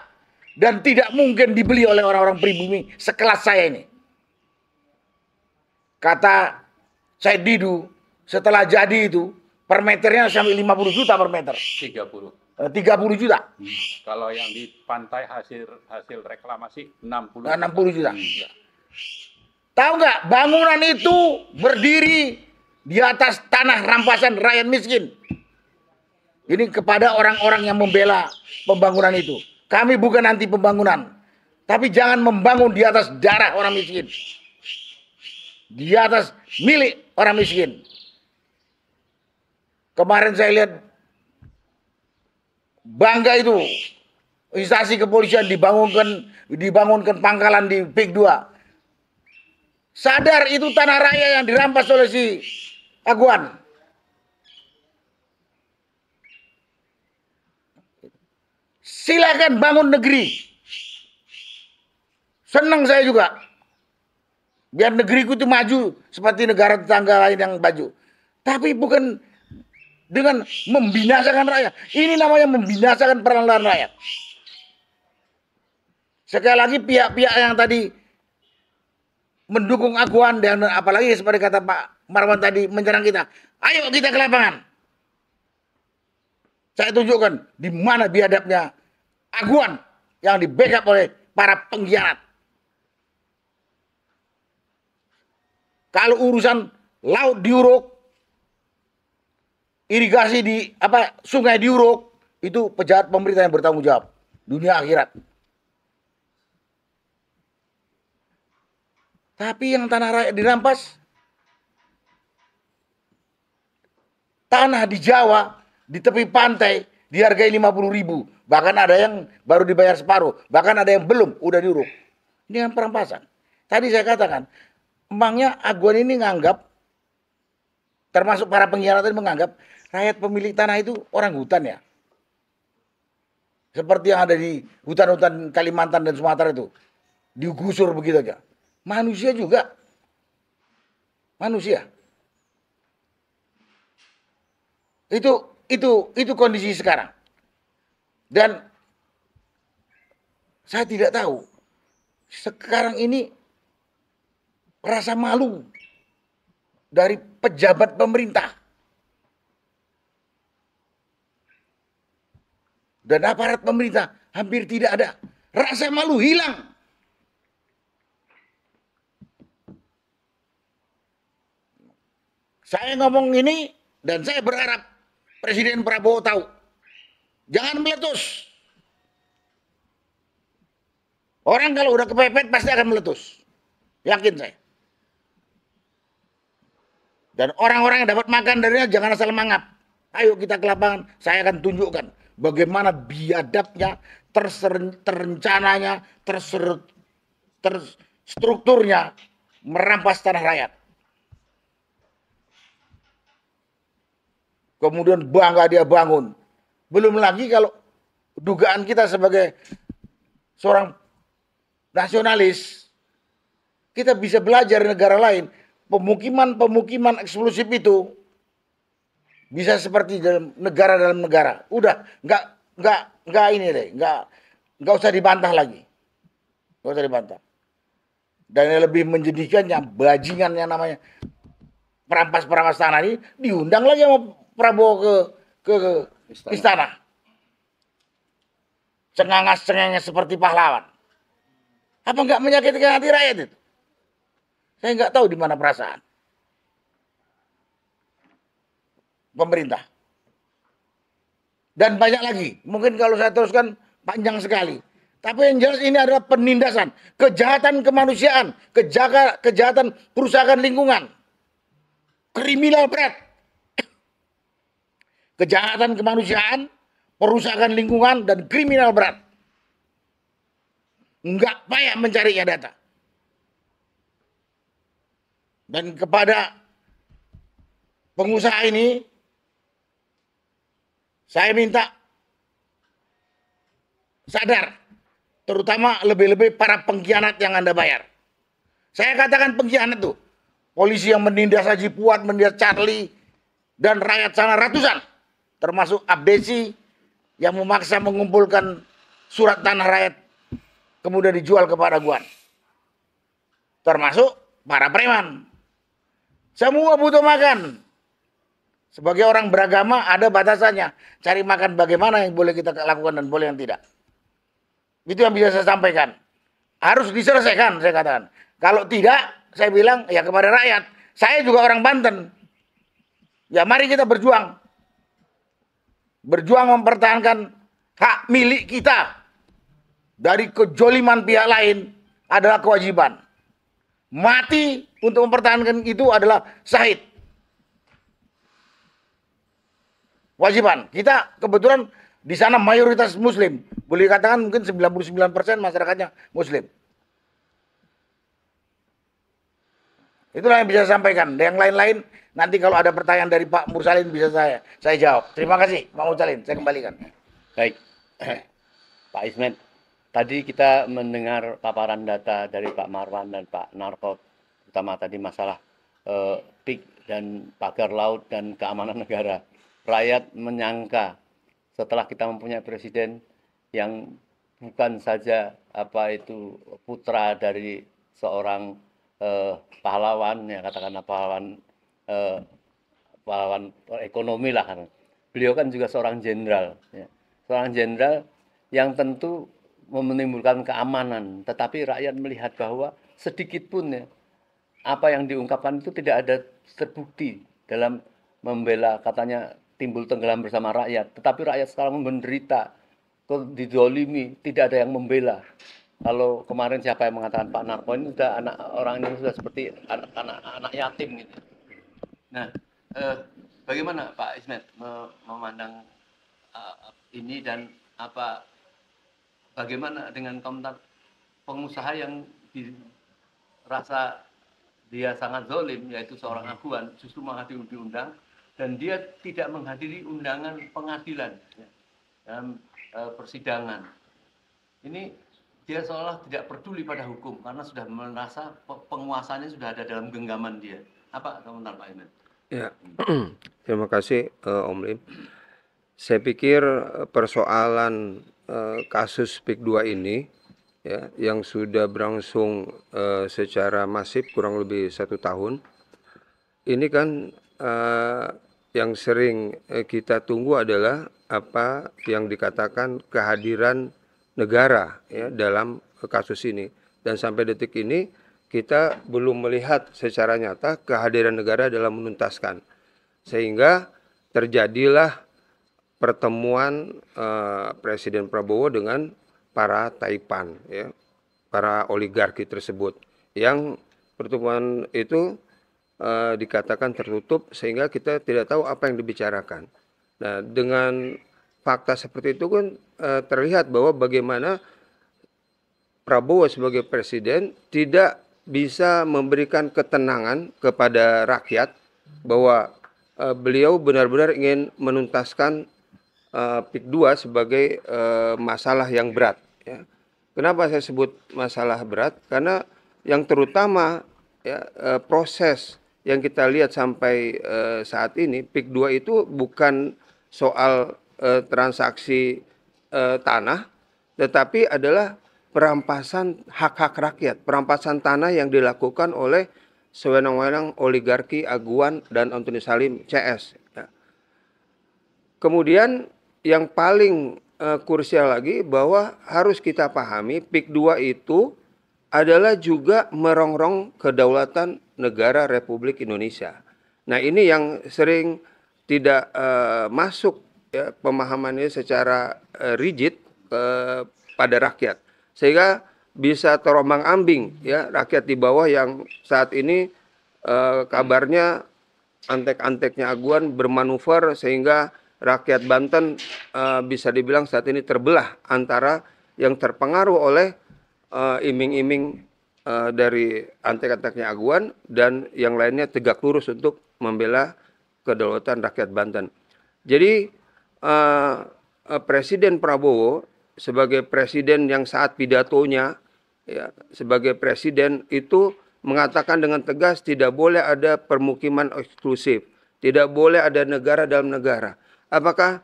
dan tidak mungkin dibeli oleh orang-orang pribumi sekelas saya ini. Kata Said Didu, setelah jadi itu per meternya sampai 50 juta per meter. 30. 30 juta. Kalau yang di pantai hasil reklamasi 60. 60 juta. Tahu nggak, bangunan itu berdiri di atas tanah rampasan rakyat miskin. Ini kepada orang-orang yang membela pembangunan itu. Kami bukan anti pembangunan. Tapi jangan membangun di atas darah orang miskin. Di atas milik orang miskin. Kemarin saya lihat bangga itu instansi kepolisian dibangunkan pangkalan di PIK 2. Sadar itu tanah raya yang dirampas oleh si Aguan. Silakan bangun negeri. Senang saya juga. Biar negeriku itu maju seperti negara tetangga lain yang maju. Tapi bukan dengan membinasakan rakyat. Ini namanya membinasakan perlawanan rakyat. Sekali lagi pihak-pihak yang tadi mendukung Aguan dan apalagi seperti kata Pak Marwan tadi menyerang kita. Ayo kita ke lapangan. Saya tunjukkan di mana biadabnya Aguan yang di-backup oleh para pengkhianat. Kalau urusan laut diuruk, irigasi sungai diuruk, itu pejabat pemerintah yang bertanggung jawab. Dunia akhirat. Tapi yang tanah rakyat dirampas, tanah di Jawa, di tepi pantai, dihargai 50.000. Bahkan ada yang baru dibayar separuh. Bahkan ada yang belum, udah diuruk. Ini kan perampasan. Tadi saya katakan, emangnya Aguan ini nganggap, termasuk para pengkhianat ini menganggap, rakyat pemilik tanah itu orang hutan ya. Seperti yang ada di hutan-hutan Kalimantan dan Sumatera itu. Digusur begitu aja. Manusia juga. Manusia. Itu kondisi sekarang. Dan saya tidak tahu. Sekarang ini rasa malu dari pejabat pemerintah. Dan aparat pemerintah hampir tidak ada. Rasa malu hilang. Saya ngomong ini dan saya berharap Presiden Prabowo tahu. Jangan meletus. Orang kalau udah kepepet pasti akan meletus. Yakin saya. Dan orang-orang yang dapat makan darinya jangan asal mangap. Ayo kita ke lapangan. Saya akan tunjukkan bagaimana biadabnya, terencananya, terstrukturnya merampas tanah rakyat. Kemudian bangga dia bangun. Belum lagi kalau dugaan kita sebagai seorang nasionalis, kita bisa belajar di negara lain. Pemukiman-pemukiman eksklusif itu bisa seperti dalam negara. Udah, nggak ini deh, nggak usah dibantah lagi, nggak usah dibantah. Dan yang lebih menjadikannya, bajingan yang namanya perampas tanah ini diundang lagi sama Prabowo ke istana. Cengangas-cengenges seperti pahlawan. Apa nggak menyakitkan hati rakyat itu? Saya nggak tahu di mana perasaan pemerintah. Dan banyak lagi. Mungkin kalau saya teruskan panjang sekali. Tapi yang jelas ini adalah penindasan, kejahatan kemanusiaan, kejahatan kerusakan lingkungan, kriminal berat. Kejahatan kemanusiaan, perusakan lingkungan, dan kriminal berat. Enggak payah mencarinya data. Dan kepada pengusaha ini, saya minta sadar. Terutama lebih-lebih para pengkhianat yang Anda bayar. Saya katakan pengkhianat tuh. Polisi yang menindas Haji Fuad, menindas Charlie, dan rakyat sana ratusan. Termasuk Abdesi yang memaksa mengumpulkan surat tanah rakyat kemudian dijual kepada Aguan. Termasuk para preman. Semua butuh makan. Sebagai orang beragama ada batasannya. Cari makan bagaimana yang boleh kita lakukan dan boleh yang tidak. Itu yang bisa saya sampaikan. Harus diselesaikan saya katakan. Kalau tidak saya bilang ya kepada rakyat. Saya juga orang Banten. Ya mari kita berjuang. Berjuang mempertahankan hak milik kita dari kejoliman pihak lain adalah kewajiban. Mati untuk mempertahankan itu adalah syahid. Wajiban. Kita kebetulan Di sana mayoritas Muslim. Boleh katakan mungkin 99% masyarakatnya Muslim. Itulah yang bisa saya sampaikan. Yang lain-lain nanti kalau ada pertanyaan dari Pak Mursalin bisa saya jawab. Terima kasih Pak Mursalin. Saya kembalikan. Baik, Pak Ismet. Tadi kita mendengar paparan data dari Pak Marwan dan Pak Narko, terutama tadi masalah PIK dan pagar laut dan keamanan negara. Rakyat menyangka setelah kita mempunyai presiden yang bukan saja putra dari seorang pahlawan, ya katakanlah pahlawan ekonomi lah, kan. Beliau kan juga seorang jenderal, ya. Seorang jenderal yang tentu menimbulkan keamanan, tetapi rakyat melihat bahwa sedikit pun ya apa yang diungkapkan itu tidak ada terbukti dalam membela, katanya timbul tenggelam bersama rakyat, tetapi rakyat sekarang menderita, dizolimi, tidak ada yang membela. Kalau kemarin siapa yang mengatakan Pak Narko ini sudah orang ini sudah seperti anak yatim gitu. Nah, bagaimana Pak Ismet memandang ini, dan bagaimana dengan komentar pengusaha yang dirasa dia sangat zalim, yaitu seorang aguan, justru menghadiri diundang dan dia tidak menghadiri undangan pengadilan ya, dalam persidangan. Ini dia seolah tidak peduli pada hukum karena sudah merasa penguasanya sudah ada dalam genggaman dia. Apa komentar Pak Ismet? Ya, terima kasih Om Lim. Saya pikir persoalan kasus PIK 2 ini ya, yang sudah berlangsung secara masif kurang lebih 1 tahun, ini kan yang sering kita tunggu adalah apa yang dikatakan kehadiran negara ya dalam kasus ini, dan sampai detik ini kita belum melihat secara nyata kehadiran negara dalam menuntaskan, sehingga terjadilah pertemuan Presiden Prabowo dengan para taipan, ya, para oligarki tersebut, yang pertemuan itu dikatakan tertutup sehingga kita tidak tahu apa yang dibicarakan. Nah, dengan fakta seperti itu kan terlihat bahwa bagaimana Prabowo sebagai presiden tidak bisa memberikan ketenangan kepada rakyat bahwa beliau benar-benar ingin menuntaskan PIK 2 sebagai masalah yang berat. Ya. Kenapa saya sebut masalah berat? Karena yang terutama ya, proses yang kita lihat sampai saat ini, PIK 2 itu bukan soal transaksi tanah, tetapi adalah perampasan hak-hak rakyat, perampasan tanah yang dilakukan oleh sewenang-wenang oligarki Aguan dan Antoni Salim CS. Ya. Kemudian yang paling krusial lagi bahwa harus kita pahami PIK 2 itu adalah juga merongrong kedaulatan negara Republik Indonesia. Nah, ini yang sering tidak masuk ya, pemahamannya secara rigid pada rakyat, sehingga bisa terombang-ambing ya rakyat di bawah yang saat ini kabarnya antek-anteknya Aguan bermanuver sehingga rakyat Banten bisa dibilang saat ini terbelah antara yang terpengaruh oleh iming-iming dari antek-anteknya Aguan dan yang lainnya tegak lurus untuk membela kedaulatan rakyat Banten. Jadi Presiden Prabowo sebagai presiden yang saat pidatonya ya, sebagai presiden itu mengatakan dengan tegas tidak boleh ada permukiman eksklusif, tidak boleh ada negara dalam negara. Apakah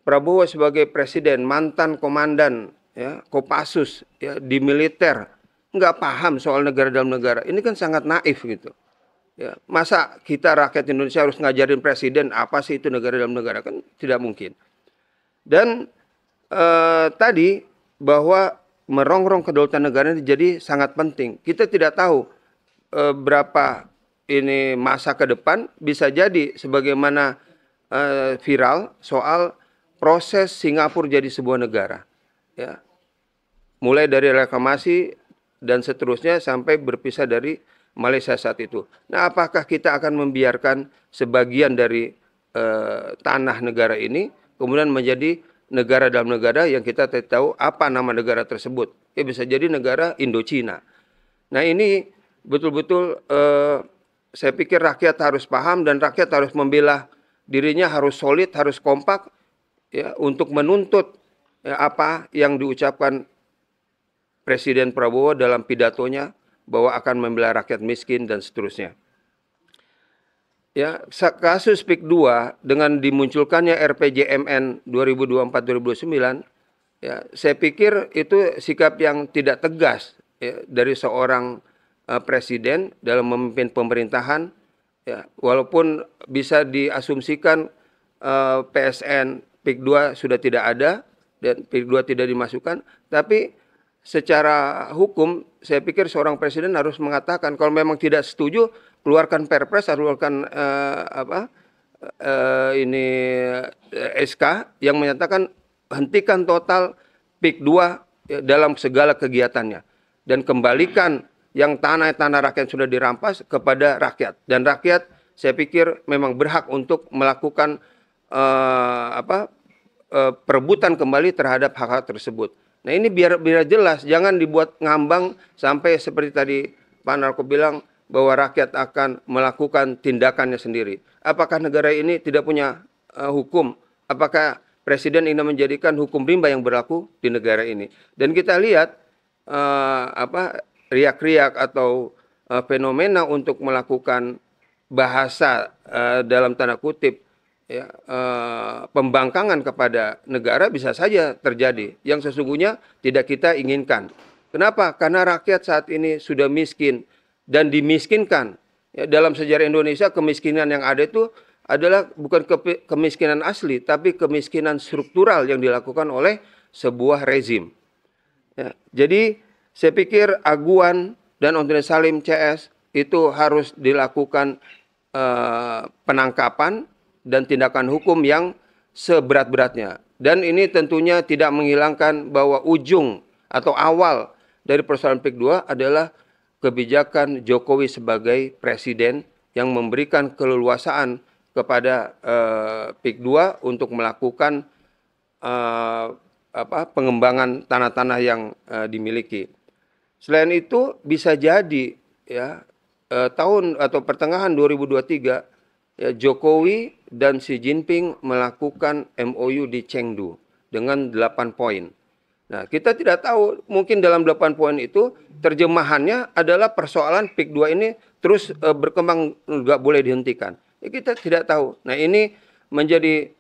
Prabowo sebagai presiden, mantan komandan ya, Kopassus ya, di militer, nggak paham soal negara dalam negara? Ini kan sangat naif gitu. Ya, masa kita rakyat Indonesia harus ngajarin presiden apa sih itu negara dalam negara? Kan tidak mungkin. Dan tadi bahwa merongrong kedaulatan negara jadi sangat penting. Kita tidak tahu berapa ini masa ke depan, bisa jadi sebagaimana viral soal proses Singapura jadi sebuah negara. Ya. Mulai dari reklamasi dan seterusnya sampai berpisah dari Malaysia saat itu. Nah, apakah kita akan membiarkan sebagian dari tanah negara ini kemudian menjadi negara dalam negara yang kita tidak tahu apa nama negara tersebut. Bisa jadi negara Indochina. Nah ini betul-betul saya pikir rakyat harus paham dan rakyat harus membela dirinya, harus solid, harus kompak ya untuk menuntut apa yang diucapkan Presiden Prabowo dalam pidatonya bahwa akan membela rakyat miskin dan seterusnya. Ya, kasus PIK 2 dengan dimunculkannya RPJMN 2024-2029, ya, saya pikir itu sikap yang tidak tegas ya, dari seorang presiden dalam memimpin pemerintahan. Ya, walaupun bisa diasumsikan PSN PIK 2 sudah tidak ada dan PIK 2 tidak dimasukkan, tapi secara hukum saya pikir seorang presiden harus mengatakan kalau memang tidak setuju keluarkan Perpres, keluarkan SK yang menyatakan hentikan total PIK 2 ya, dalam segala kegiatannya dan kembalikan yang tanah-tanah rakyat sudah dirampas kepada rakyat, dan rakyat saya pikir memang berhak untuk melakukan perebutan kembali terhadap hak-hak tersebut. Nah ini biar jelas, jangan dibuat ngambang sampai seperti tadi Pak Narko bilang bahwa rakyat akan melakukan tindakannya sendiri. Apakah negara ini tidak punya hukum? Apakah presiden ingin menjadikan hukum rimba yang berlaku di negara ini? Dan kita lihat riak-riak atau fenomena untuk melakukan bahasa dalam tanda kutip ya, pembangkangan kepada negara bisa saja terjadi yang sesungguhnya tidak kita inginkan. Kenapa? Karena rakyat saat ini sudah miskin dan dimiskinkan. Ya, dalam sejarah Indonesia kemiskinan yang ada itu adalah bukan kemiskinan asli, tapi kemiskinan struktural yang dilakukan oleh sebuah rezim. Ya, jadi saya pikir Aguan dan Onteni Salim CS itu harus dilakukan penangkapan dan tindakan hukum yang seberat-beratnya. Dan ini tentunya tidak menghilangkan bahwa ujung atau awal dari persoalan PIK 2 adalah kebijakan Jokowi sebagai presiden yang memberikan keleluasaan kepada PIK 2 untuk melakukan pengembangan tanah-tanah yang dimiliki. Selain itu bisa jadi ya tahun atau pertengahan 2023 ya, Jokowi dan Xi Jinping melakukan MOU di Chengdu dengan 8 poin. Nah, kita tidak tahu mungkin dalam 8 poin itu terjemahannya adalah persoalan PIK 2 ini terus berkembang, nggak boleh dihentikan. Ya, kita tidak tahu. Nah, ini menjadi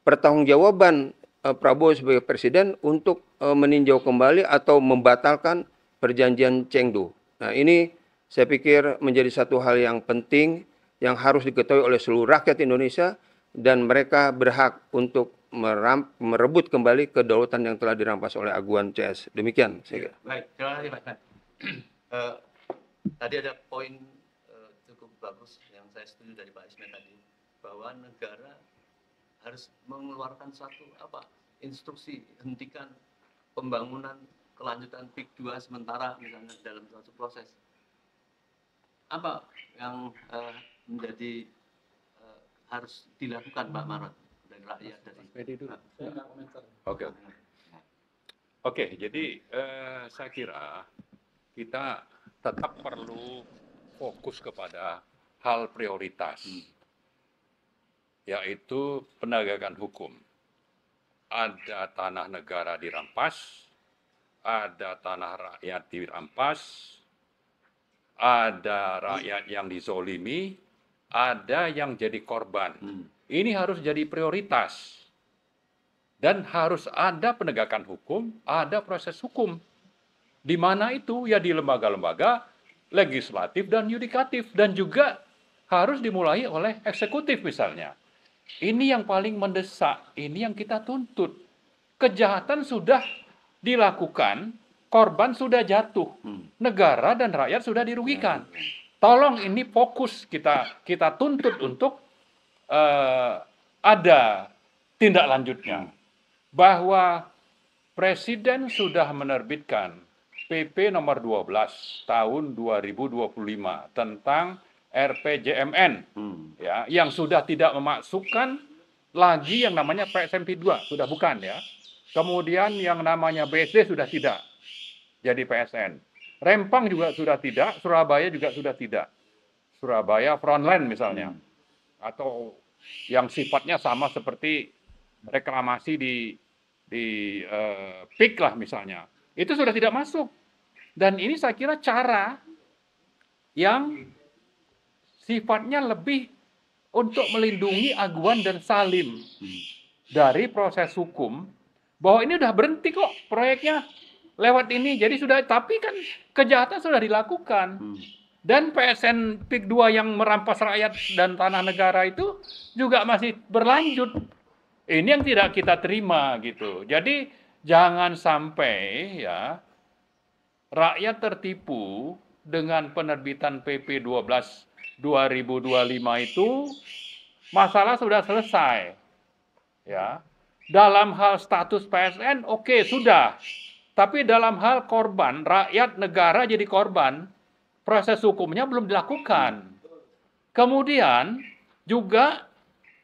pertanggungjawaban Prabowo sebagai presiden untuk meninjau kembali atau membatalkan perjanjian Chengdu. Nah, ini saya pikir menjadi satu hal yang penting yang harus diketahui oleh seluruh rakyat Indonesia, dan mereka berhak untuk merebut kembali kedaulatan yang telah dirampas oleh Aguan CS. Demikian saya kira. Baik, terima kasih Pak. Tadi ada poin cukup bagus yang saya setuju dari Pak Ismail tadi, bahwa negara harus mengeluarkan suatu instruksi hentikan pembangunan kelanjutan PIK 2 sementara misalnya dalam suatu proses. Apa yang menjadi harus dilakukan Pak Marot dari rakyat dari Oke, jadi saya kira kita tetap perlu fokus kepada hal prioritas, yaitu penegakan hukum. Ada tanah negara dirampas, ada tanah rakyat dirampas, ada rakyat yang dizolimi, ada yang jadi korban. Ini harus jadi prioritas. Dan harus ada penegakan hukum, ada proses hukum. Di mana itu? Ya di lembaga-lembaga legislatif dan yudikatif. Dan juga harus dimulai oleh eksekutif misalnya. Ini yang paling mendesak, ini yang kita tuntut. Kejahatan sudah dilakukan, korban sudah jatuh, negara dan rakyat sudah dirugikan. Tolong ini fokus kita tuntut untuk ada tindak lanjutnya. Bahwa Presiden sudah menerbitkan PP nomor 12 tahun 2025 tentang RPJMN, ya, yang sudah tidak memasukkan lagi yang namanya PSMP 2, sudah bukan ya. Kemudian yang namanya BSD sudah tidak jadi PSN. Rempang juga sudah tidak, Surabaya juga sudah tidak. Surabaya Frontline misalnya. Atau yang sifatnya sama seperti reklamasi di PIK lah misalnya. Itu sudah tidak masuk. Dan ini saya kira cara yang sifatnya lebih untuk melindungi Aguan dan Salim dari proses hukum, bahwa ini udah berhenti kok proyeknya lewat ini. Jadi sudah, tapi kan kejahatan sudah dilakukan. Dan PSN PIK 2 yang merampas rakyat dan tanah negara itu juga masih berlanjut. Ini yang tidak kita terima gitu. Jadi jangan sampai ya rakyat tertipu dengan penerbitan PP 12 2025 itu masalah sudah selesai. Ya. Dalam hal status PSN oke, sudah. Tapi dalam hal korban, rakyat negara jadi korban, proses hukumnya belum dilakukan. Kemudian juga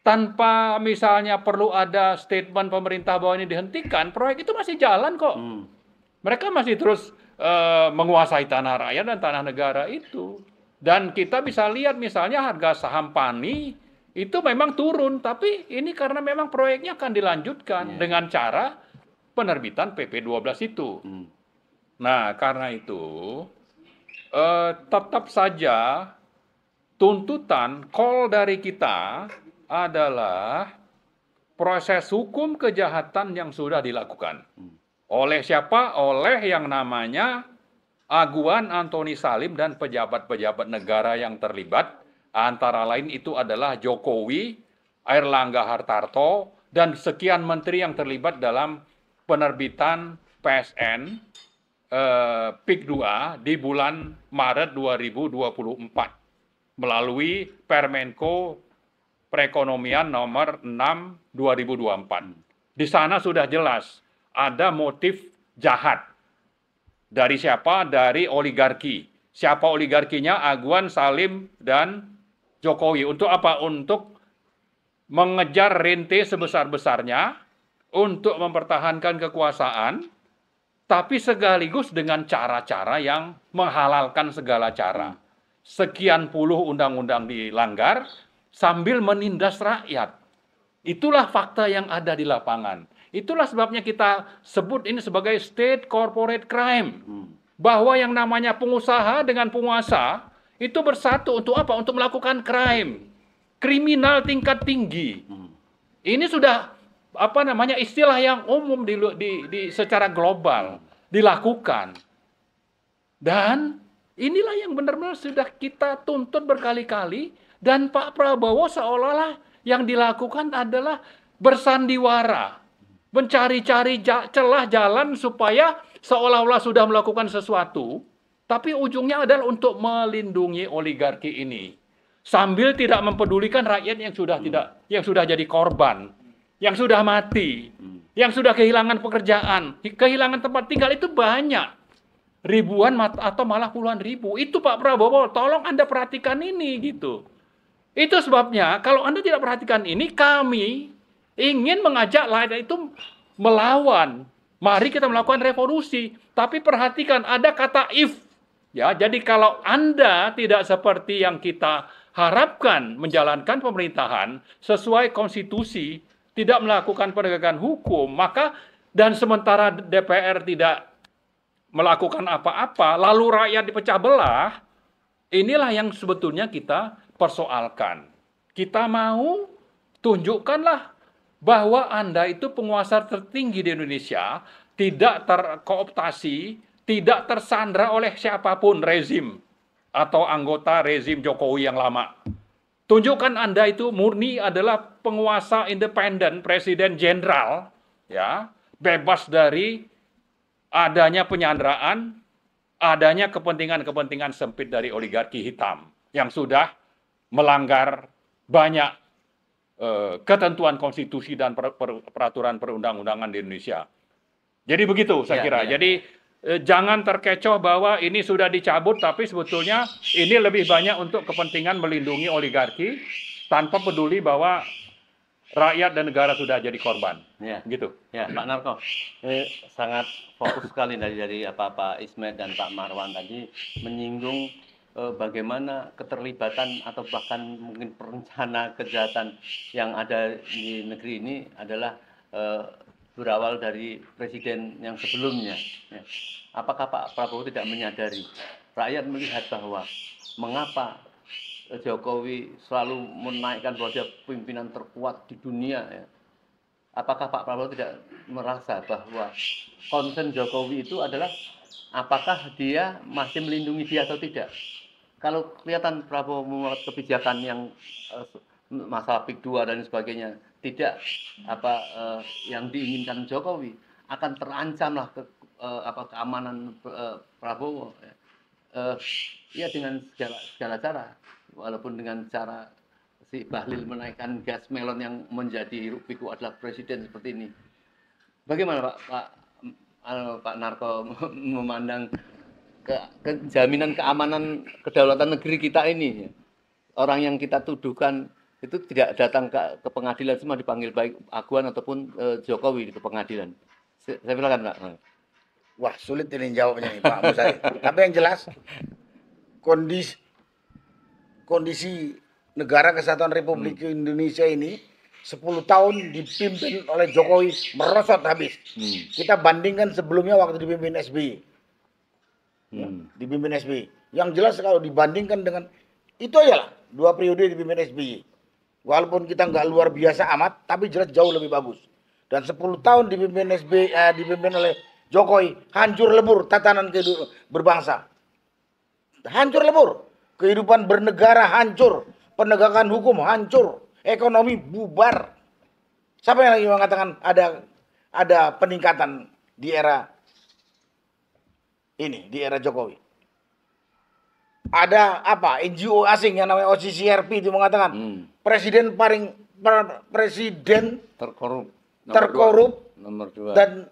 tanpa misalnya perlu ada statement pemerintah bahwa ini dihentikan, proyek itu masih jalan kok. Mereka masih terus menguasai tanah rakyat dan tanah negara itu. Dan kita bisa lihat misalnya harga saham PANI itu memang turun, tapi ini karena memang proyeknya akan dilanjutkan dengan cara penerbitan PP 12 itu. Nah, karena itu tetap saja tuntutan call dari kita adalah proses hukum kejahatan yang sudah dilakukan. Oleh siapa? Oleh yang namanya Aguan Antoni Salim dan pejabat-pejabat negara yang terlibat. Antara lain itu adalah Jokowi, Airlangga Hartarto, dan sekian menteri yang terlibat dalam penerbitan PSN PIK 2 di bulan Maret 2024 melalui Permenko Perekonomian nomor 6 2024. Di sana sudah jelas ada motif jahat. Dari siapa? Dari oligarki. Siapa oligarkinya? Aguan, Salim, dan Jokowi. Untuk apa? Untuk mengejar rente sebesar-besarnya, untuk mempertahankan kekuasaan, tapi sekaligus dengan cara-cara yang menghalalkan segala cara. Sekian puluh undang-undang dilanggar sambil menindas rakyat. Itulah fakta yang ada di lapangan. Itulah sebabnya kita sebut ini sebagai state corporate crime. Bahwa yang namanya pengusaha dengan penguasa itu bersatu untuk apa? Untuk melakukan crime. Kriminal tingkat tinggi. Ini sudah istilah yang umum secara global dilakukan. Dan inilah yang benar-benar sudah kita tuntut berkali-kali, dan Pak Prabowo seolah-olah yang dilakukan adalah bersandiwara, mencari-cari celah jalan supaya seolah-olah sudah melakukan sesuatu, tapi ujungnya adalah untuk melindungi oligarki ini, sambil tidak mempedulikan rakyat yang sudah jadi korban, yang sudah mati, yang sudah kehilangan pekerjaan, kehilangan tempat tinggal itu banyak. Ribuan atau malah puluhan ribu. Itu Pak Prabowo, tolong Anda perhatikan ini gitu. Itu sebabnya kalau Anda tidak perhatikan ini, kami ingin mengajak rakyat itu melawan. Mari kita melakukan revolusi. Tapi perhatikan ada kata if. Ya, jadi kalau Anda tidak seperti yang kita harapkan menjalankan pemerintahan sesuai konstitusi, tidak melakukan penegakan hukum, maka dan sementara DPR tidak melakukan apa-apa, lalu rakyat dipecah belah, inilah yang sebetulnya kita persoalkan. Kita mau tunjukkanlah bahwa Anda itu penguasa tertinggi di Indonesia, tidak terkooptasi, tidak tersandra oleh siapapun rezim atau anggota rezim Jokowi yang lama. Tunjukkan Anda itu murni adalah penguasa independen, presiden jenderal, ya, bebas dari adanya penyanderaan, adanya kepentingan-kepentingan sempit dari oligarki hitam yang sudah melanggar banyak ketentuan konstitusi dan peraturan perundang-undangan di Indonesia. Jadi begitu saya kira. Jadi jangan terkecoh bahwa ini sudah dicabut, tapi sebetulnya ini lebih banyak untuk kepentingan melindungi oligarki tanpa peduli bahwa rakyat dan negara sudah jadi korban. Ya. Gitu. Ya, Pak Narko, sangat fokus sekali dari apa Pak Ismet dan Pak Marwan tadi menyinggung bagaimana keterlibatan atau bahkan mungkin perencana kejahatan yang ada di negeri ini adalah berawal dari presiden yang sebelumnya. Ya. Apakah Pak Prabowo tidak menyadari? Rakyat melihat bahwa mengapa Jokowi selalu menaikkan bahwa dia pimpinan terkuat di dunia. Ya. Apakah Pak Prabowo tidak merasa bahwa concern Jokowi itu adalah apakah dia masih melindungi dia atau tidak? Kalau kelihatan Prabowo membuat kebijakan yang masalah PIK 2 dan sebagainya tidak yang diinginkan Jokowi, akan terancamlah keamanan Prabowo. Ya dengan segala cara, walaupun dengan cara si Bahlil menaikkan gas melon yang menjadi hiruk pikuk adalah presiden seperti ini. Bagaimana Pak Narko memandang jaminan keamanan kedaulatan negeri kita ini? Orang yang kita tuduhkan itu tidak datang ke pengadilan, semua dipanggil baik Aguan ataupun Jokowi ke pengadilan. Saya silakan Pak. Wah, sulit ini jawabnya nih Pak Musari. Tapi yang jelas kondisi Negara Kesatuan Republik Indonesia ini 10 tahun dipimpin oleh Jokowi merosot habis. Kita bandingkan sebelumnya waktu dipimpin SBY. Dipimpin SBY. Yang jelas kalau dibandingkan dengan itu aja lah, 2 periode dipimpin SBY. Walaupun kita nggak luar biasa amat, tapi jelas jauh lebih bagus. Dan 10 tahun dipimpin SBY, dipimpin oleh Jokowi, hancur lebur tatanan kehidupan berbangsa. Hancur lebur. Kehidupan bernegara hancur. Penegakan hukum hancur. Ekonomi bubar. Siapa yang lagi mengatakan ada peningkatan di era ini, di era Jokowi? Ada apa? NGO asing yang namanya OCCRP itu mengatakan presiden terkorup nomor 2 dan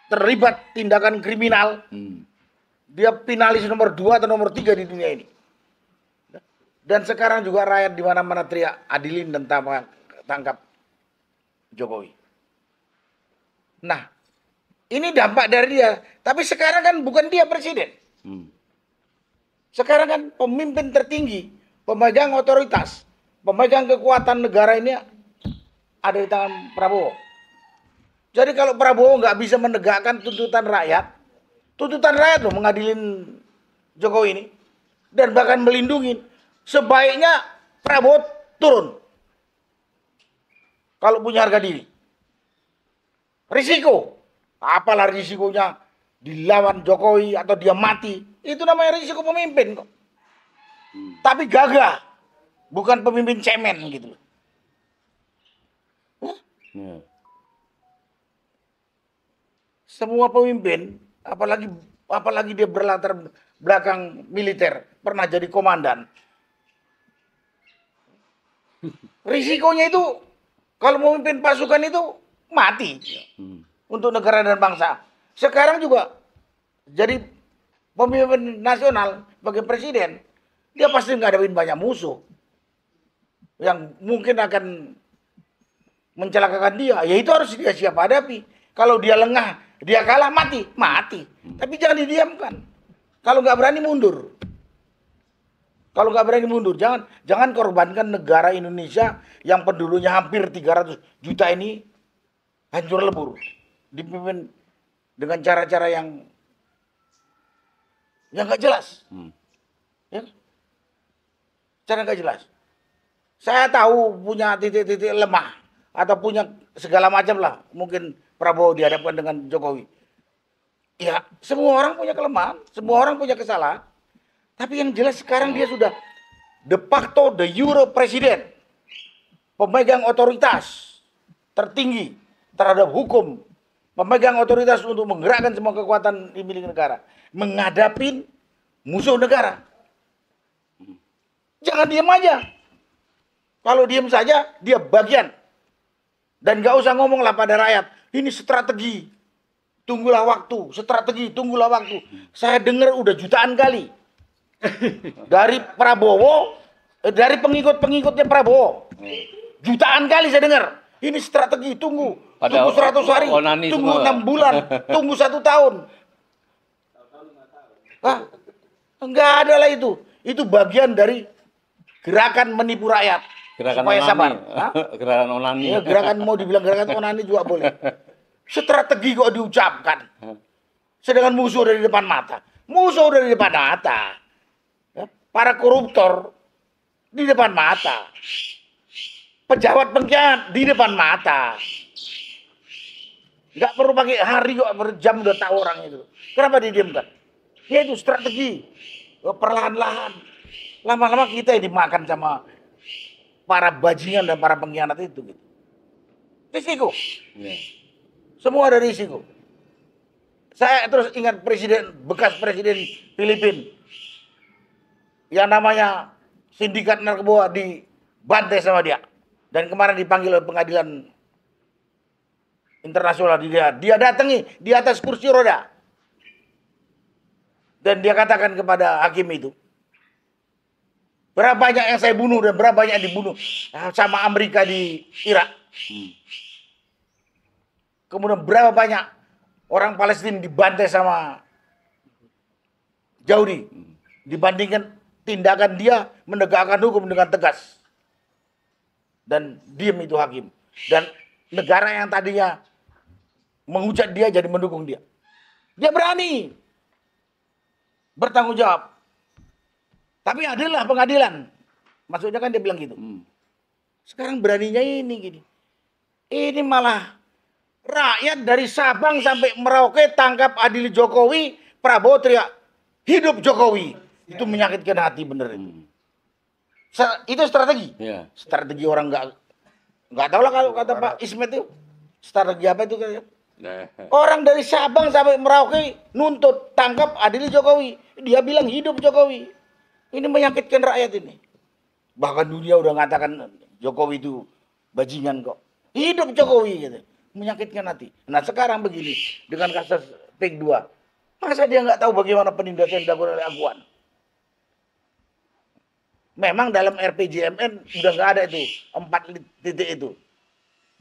terlibat tindakan kriminal. Dia finalis nomor 2 atau nomor 3 di dunia ini. Dan sekarang juga rakyat di mana-mana teriak adilin dan tangkap Jokowi. Nah, ini dampak dari dia. Tapi sekarang kan bukan dia presiden. Sekarang kan pemimpin tertinggi, pemegang otoritas, pemegang kekuatan negara ini ada di tangan Prabowo. Jadi kalau Prabowo nggak bisa menegakkan tuntutan rakyat loh mengadilin Jokowi ini, dan bahkan melindungi, sebaiknya Prabowo turun. Kalau punya harga diri. Risiko. Apalah risikonya dilawan Jokowi atau dia mati. Itu namanya risiko pemimpin kok. Tapi gagah. Bukan pemimpin cemen gitu. Semua pemimpin, apalagi dia berlatar belakang militer, pernah jadi komandan. Risikonya itu kalau memimpin pasukan itu mati untuk negara dan bangsa. Sekarang juga jadi pemimpin nasional sebagai presiden, dia pasti ngadepin banyak musuh yang mungkin akan mencelakakan dia. Ya itu harus dia siap hadapi. Kalau dia lengah, dia kalah, mati. Tapi jangan didiamkan. Kalau nggak berani mundur. Jangan korbankan negara Indonesia yang penduduknya hampir 300 juta ini hancur lebur. Dipimpin dengan cara-cara yang nggak jelas. Ya? Cara nggak jelas. Saya tahu punya titik-titik lemah atau punya segala macam lah. Mungkin Prabowo dihadapkan dengan Jokowi. Ya, semua orang punya kelemahan, semua orang punya kesalahan. Tapi yang jelas sekarang dia sudah de facto de jure presiden. Pemegang otoritas tertinggi terhadap hukum. Pemegang otoritas untuk menggerakkan semua kekuatan di milik negara. Menghadapi musuh negara. Jangan diam aja. Kalau diam saja, dia bagian. Dan gak usah ngomonglah pada rakyat. Ini strategi. Tunggulah waktu. Strategi, tunggulah waktu. Saya dengar udah jutaan kali. Dari Prabowo, dari pengikut-pengikutnya Prabowo. Jutaan kali saya dengar. Ini strategi, tunggu Pada 100 hari, onani tunggu semua. 6 bulan, tunggu 1 tahun. Hah? Enggak ada lah itu. Itu bagian dari gerakan menipu rakyat. Gerakan supaya onani. sabar. Hah? Gerakan onani. Ya, gerakan mau dibilang gerakan onani juga boleh. Strategi kok diucapkan. Sedangkan musuh dari depan mata. Musuh dari depan mata. Ya, para koruptor di depan mata. Pejabat pengkhianat di depan mata. Nggak perlu pakai hari kok, berjam udah tahu orang itu. Kenapa didiamkan? Ya itu strategi. Perlahan-lahan. Lama-lama kita yang dimakan sama para bajingan dan para pengkhianat itu. Gitu. Risiko. Ya. Semua ada risiko. Saya terus ingat bekas presiden Filipina yang namanya sindikat narkoba dibantai sama dia. Dan kemarin dipanggil oleh pengadilan internasional dia datangi di atas kursi roda. Dan dia katakan kepada hakim itu, berapa banyak yang saya bunuh dan berapa banyak yang dibunuh sama Amerika di Irak. Kemudian berapa banyak orang Palestina dibantai sama Yahudi. Dibandingkan tindakan dia menegakkan hukum dengan tegas. Dan diam itu hakim. Dan negara yang tadinya menghujat dia jadi mendukung dia. Dia berani bertanggung jawab. Tapi adillah pengadilan. Maksudnya kan dia bilang gitu. Sekarang beraninya ini gini. Ini malah rakyat dari Sabang sampai Merauke tangkap adili Jokowi, Prabowo teriak hidup Jokowi. Itu menyakitkan hati bener itu. Itu strategi. Ya. Strategi orang nggak tahu lah kalau kata Pak Ismet itu strategi apa itu kayaknya. Orang dari Sabang sampai Merauke nuntut tangkap adili Jokowi. Dia bilang hidup Jokowi. Ini menyakitkan rakyat ini. Bahkan dunia udah ngatakan Jokowi itu bajingan kok. Hidup Jokowi gitu. Menyakitkan hati. Nah sekarang begini dengan kasus PIK 2. Masa dia nggak tahu bagaimana penindasan dilakukan oleh Aguan? Memang dalam RPJMN udah nggak ada itu 4 titik itu.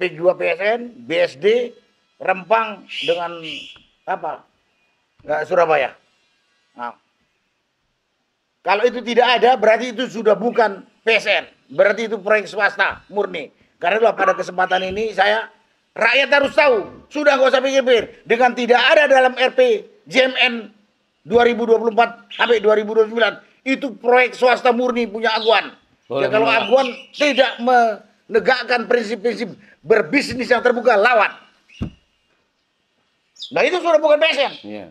PIK 2 PSN, BSD, Rempang dengan apa? Surabaya. Nah, kalau itu tidak ada berarti itu sudah bukan PSN. Berarti itu proyek swasta murni. Karena itulah pada kesempatan ini rakyat harus tahu. Sudah nggak usah pikir-pikir. Dengan tidak ada dalam RPJMN 2024 sampai 2029 itu proyek swasta murni punya Aguan. Ya kalau Aguan tidak menegakkan prinsip-prinsip berbisnis yang terbuka, lawan. Nah itu sudah bukan PSN. Iya.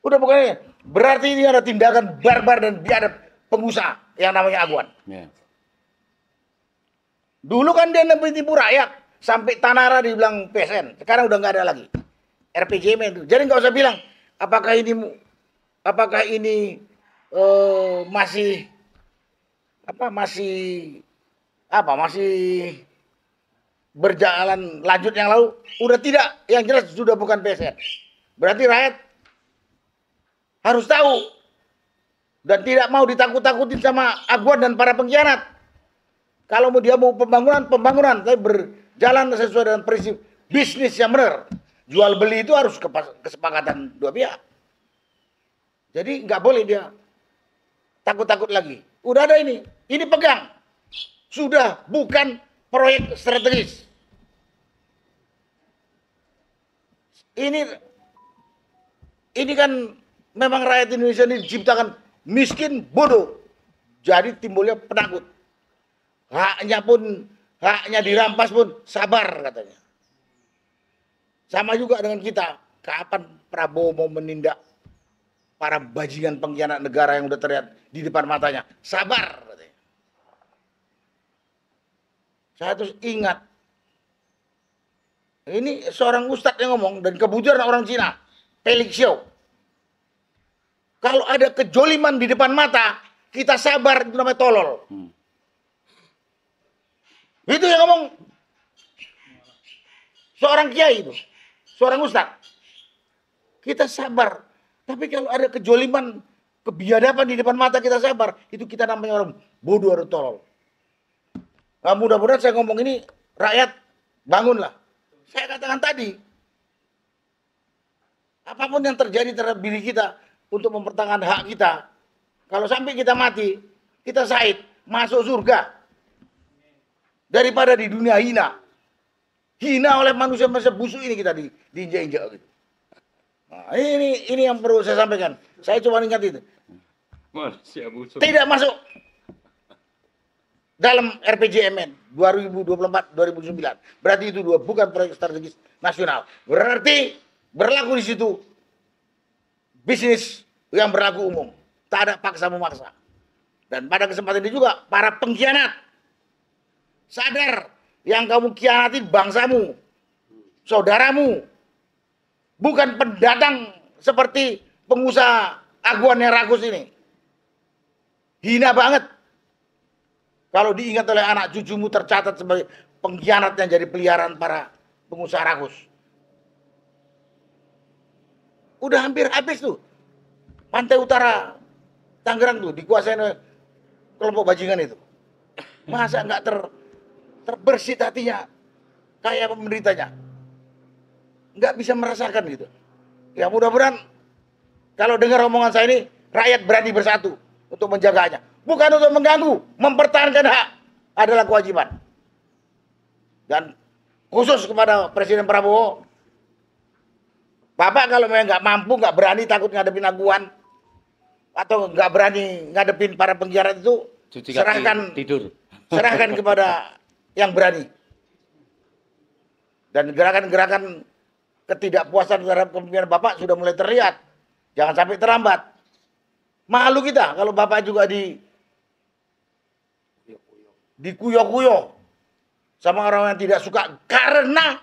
Udah bukan PSN. Berarti ini ada tindakan barbar dan biadab pengusaha yang namanya Aguan. Iya. Dulu kan dia tipu rakyat. Sampai Tanara dibilang PSN. Sekarang udah nggak ada lagi. RPJMN itu. Jadi nggak usah bilang apakah ini masih berjalan lanjut yang lalu. Udah tidak. Yang jelas sudah bukan PSN. Berarti rakyat harus tahu. Dan tidak mau ditakut-takutin sama Aguan dan para pengkhianat. Kalau dia mau pembangunan. Tapi berjalan sesuai dengan prinsip bisnis yang benar. Jual beli itu harus kesepakatan dua pihak. Jadi nggak boleh dia takut-takut lagi. Udah ada ini. Ini pegang. Sudah bukan proyek strategis. Ini kan memang rakyat Indonesia ini diciptakan miskin, bodoh. Jadi timbulnya penakut. Haknya dirampas pun sabar katanya. Sama juga dengan kita. Kapan Prabowo mau menindak para bajingan pengkhianat negara yang udah terlihat di depan matanya? Sabar katanya. Saya terus ingat. Ini seorang ustadz yang ngomong dan kebetulan orang Cina, Felix Xiao. Kalau ada kejoliman di depan mata, kita sabar, itu namanya tolol. Itu yang ngomong seorang kiai itu, seorang ustadz. Kita sabar. Tapi kalau ada kejoliman, kebiadaban di depan mata kita sabar, itu kita namanya orang bodoh atau tolol. Nah, mudah-mudahan saya ngomong ini rakyat bangunlah. Saya katakan tadi, apapun yang terjadi terhadap diri kita untuk mempertahankan hak kita, kalau sampai kita mati, kita syahid, masuk surga. Daripada di dunia hina oleh manusia-manusia busuk ini kita diinjak-injak gitu. Nah, ini yang perlu saya sampaikan. Saya cuma ingat itu. Manusia busuk. Tidak masuk dalam RPJMN 2024-2009. Berarti itu bukan proyek strategis nasional. Berarti berlaku di situ bisnis yang berlaku umum. Tak ada paksa memaksa. Dan pada kesempatan ini juga para pengkhianat sadar yang kamu khianati bangsamu, saudaramu, bukan pendatang seperti pengusaha aguannya ragus ini. Hina banget. Kalau diingat oleh anak cucumu tercatat sebagai pengkhianat yang jadi peliharaan para pengusaha ragus. Udah hampir habis tuh. Pantai utara Tangerang tuh dikuasai oleh kelompok bajingan itu. Masa nggak terbersit hatinya kayak penderitanya? Nggak bisa merasakan gitu. Ya mudah-mudahan kalau dengar omongan saya ini, rakyat berani bersatu untuk menjaganya. Bukan untuk mengganggu, mempertahankan hak adalah kewajiban. Dan khusus kepada Presiden Prabowo, Bapak kalau memang nggak mampu, nggak berani, takut ngadepin aguan, atau nggak berani ngadepin para pengkhianat itu, serahkan kepada yang berani. Dan gerakan-gerakan ketidakpuasan terhadap kepemimpinan Bapak sudah mulai terlihat. Jangan sampai terlambat. Malu kita kalau Bapak juga dikuyok-kuyok sama orang yang tidak suka karena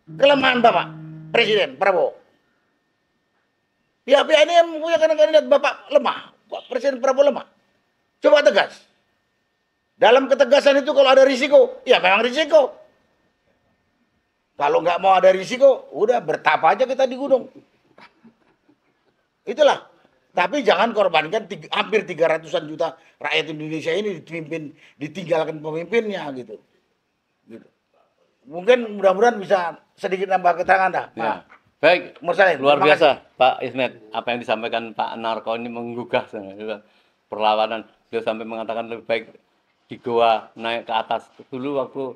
kelemahan Bapak Presiden Prabowo. Pihak-pihak ini yang punya kandidat Bapak lemah, Presiden Prabowo lemah. Coba tegas. Dalam ketegasan itu kalau ada risiko, ya memang risiko. Kalau nggak mau ada risiko, udah bertapa aja kita di gunung. Itulah. Tapi jangan korbankan hampir 300-an juta rakyat Indonesia ini ditinggalkan pemimpinnya gitu. Mungkin mudah-mudahan bisa sedikit nambah keterangan dah. Ya. Baik, Mursalin, luar terima biasa Pak Ismet. Apa yang disampaikan Pak Narko ini menggugah perlawanan. Beliau sampai mengatakan lebih baik di goa naik ke atas. Dulu waktu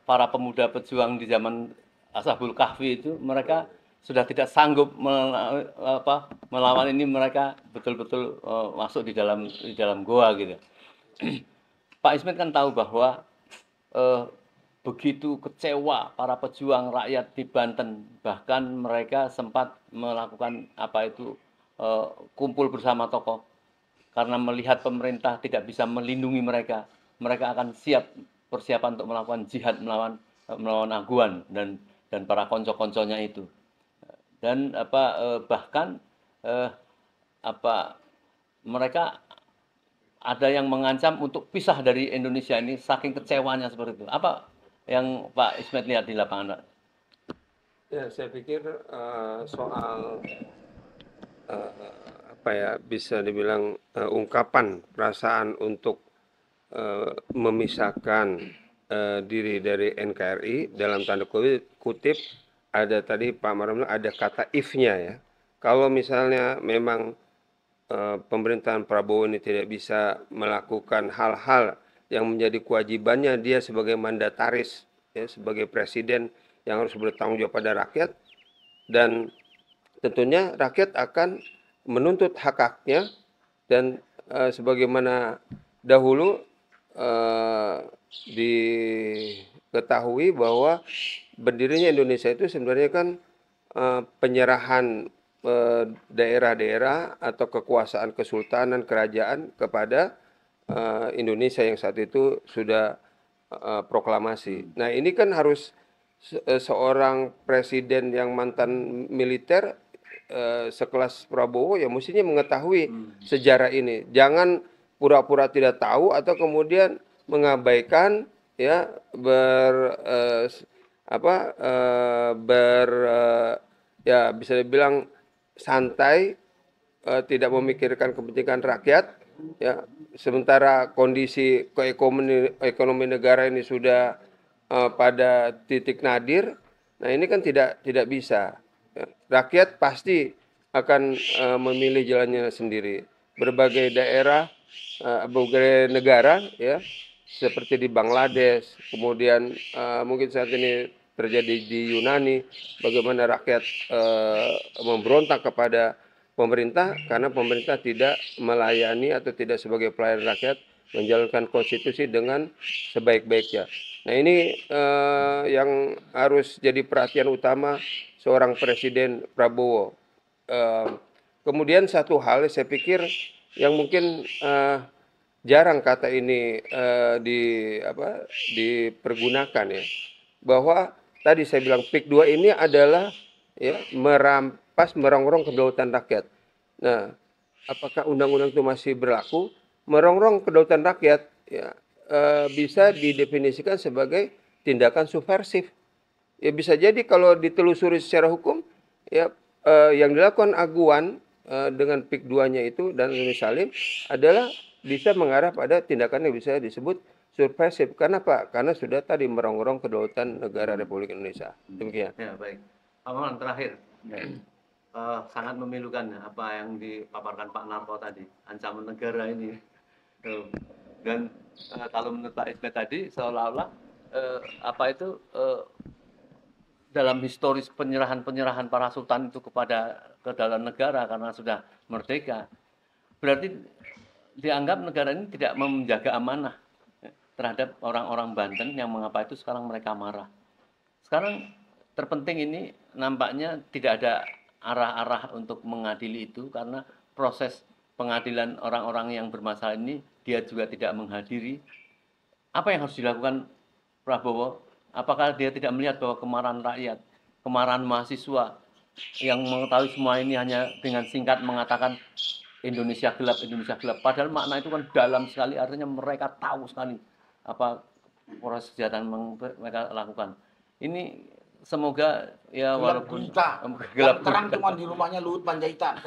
para pemuda pejuang di zaman Ashabul Kahfi itu, mereka sudah tidak sanggup melawan ini, mereka betul-betul masuk di dalam goa gitu. Pak Ismet kan tahu bahwa begitu kecewa para pejuang rakyat di Banten, bahkan mereka sempat melakukan kumpul bersama tokoh karena melihat pemerintah tidak bisa melindungi mereka. Mereka akan siap persiapan untuk melakukan jihad melawan aguan dan para konco-konconya itu. Dan bahkan mereka ada yang mengancam untuk pisah dari Indonesia ini saking kecewanya seperti itu. Apa yang Pak Ismet lihat di lapangan, Pak? Ya, saya pikir soal bisa dibilang ungkapan perasaan untuk memisahkan diri dari NKRI dalam tanda kutip ada tadi Pak Maram ada kata if-nya ya. Kalau misalnya memang pemerintahan Prabowo ini tidak bisa melakukan hal-hal yang menjadi kewajibannya dia sebagai mandataris ya, sebagai presiden yang harus bertanggung jawab pada rakyat, dan tentunya rakyat akan menuntut hak-haknya, dan sebagaimana dahulu diketahui bahwa berdirinya Indonesia itu sebenarnya kan penyerahan daerah-daerah atau kekuasaan kesultanan kerajaan kepada Indonesia yang saat itu sudah proklamasi. Nah ini kan harus seorang presiden yang mantan militer sekelas Prabowo ya mestinya mengetahui sejarah ini. Jangan pura-pura tidak tahu atau kemudian mengabaikan ya ya bisa dibilang santai, tidak memikirkan kepentingan rakyat ya, sementara kondisi ekonomi negara ini sudah pada titik nadir. Nah, ini kan tidak bisa. Ya, rakyat pasti akan memilih jalannya sendiri. Berbagai daerah, berbagai negara, ya, seperti di Bangladesh, kemudian mungkin saat ini terjadi di Yunani, bagaimana rakyat memberontak kepada pemerintah karena pemerintah tidak melayani atau tidak sebagai pelayan rakyat menjalankan konstitusi dengan sebaik-baiknya. Nah, ini yang harus jadi perhatian utama seorang Presiden Prabowo. Kemudian satu hal saya pikir yang mungkin jarang kata ini dipergunakan, ya, bahwa tadi saya bilang PIK 2 ini adalah, ya, merampas, merongrong kedaulatan rakyat. Nah, apakah undang-undang itu masih berlaku? Merongrong kedaulatan rakyat, ya, bisa didefinisikan sebagai tindakan subversif. Ya, bisa jadi kalau ditelusuri secara hukum, ya, yang dilakukan Aguan dengan PIK 2-nya itu dan Nurul Salim adalah bisa mengarah pada tindakan yang bisa disebut subversif. Karena apa? Karena sudah tadi merongrong kedaulatan negara Republik Indonesia. Demikian. Ya, baik. Pak Maman, terakhir. Sangat memilukan apa yang dipaparkan Pak Narko tadi, ancaman negara ini. Dan kalau menurut Pak Ismet tadi, seolah-olah dalam historis penyerahan para sultan itu kepada kedaulatan negara karena sudah merdeka, berarti dianggap negara ini tidak menjaga amanah terhadap orang-orang Banten yang mengapa itu sekarang mereka marah. Sekarang terpenting ini nampaknya tidak ada arah-arah untuk mengadili itu karena proses pengadilan orang-orang yang bermasalah ini dia juga tidak menghadiri. Apa yang harus dilakukan Prabowo? Apakah dia tidak melihat bahwa kemarahan rakyat, kemarahan mahasiswa yang mengetahui semua ini hanya dengan singkat mengatakan Indonesia gelap, Indonesia gelap. Padahal makna itu kan dalam sekali, artinya mereka tahu sekali apa proses kejahatan mereka lakukan. Ini semoga ya Gelap walaupun gulita. gelap Yang terang gulita. cuma di rumahnya Luhut Panjaitan.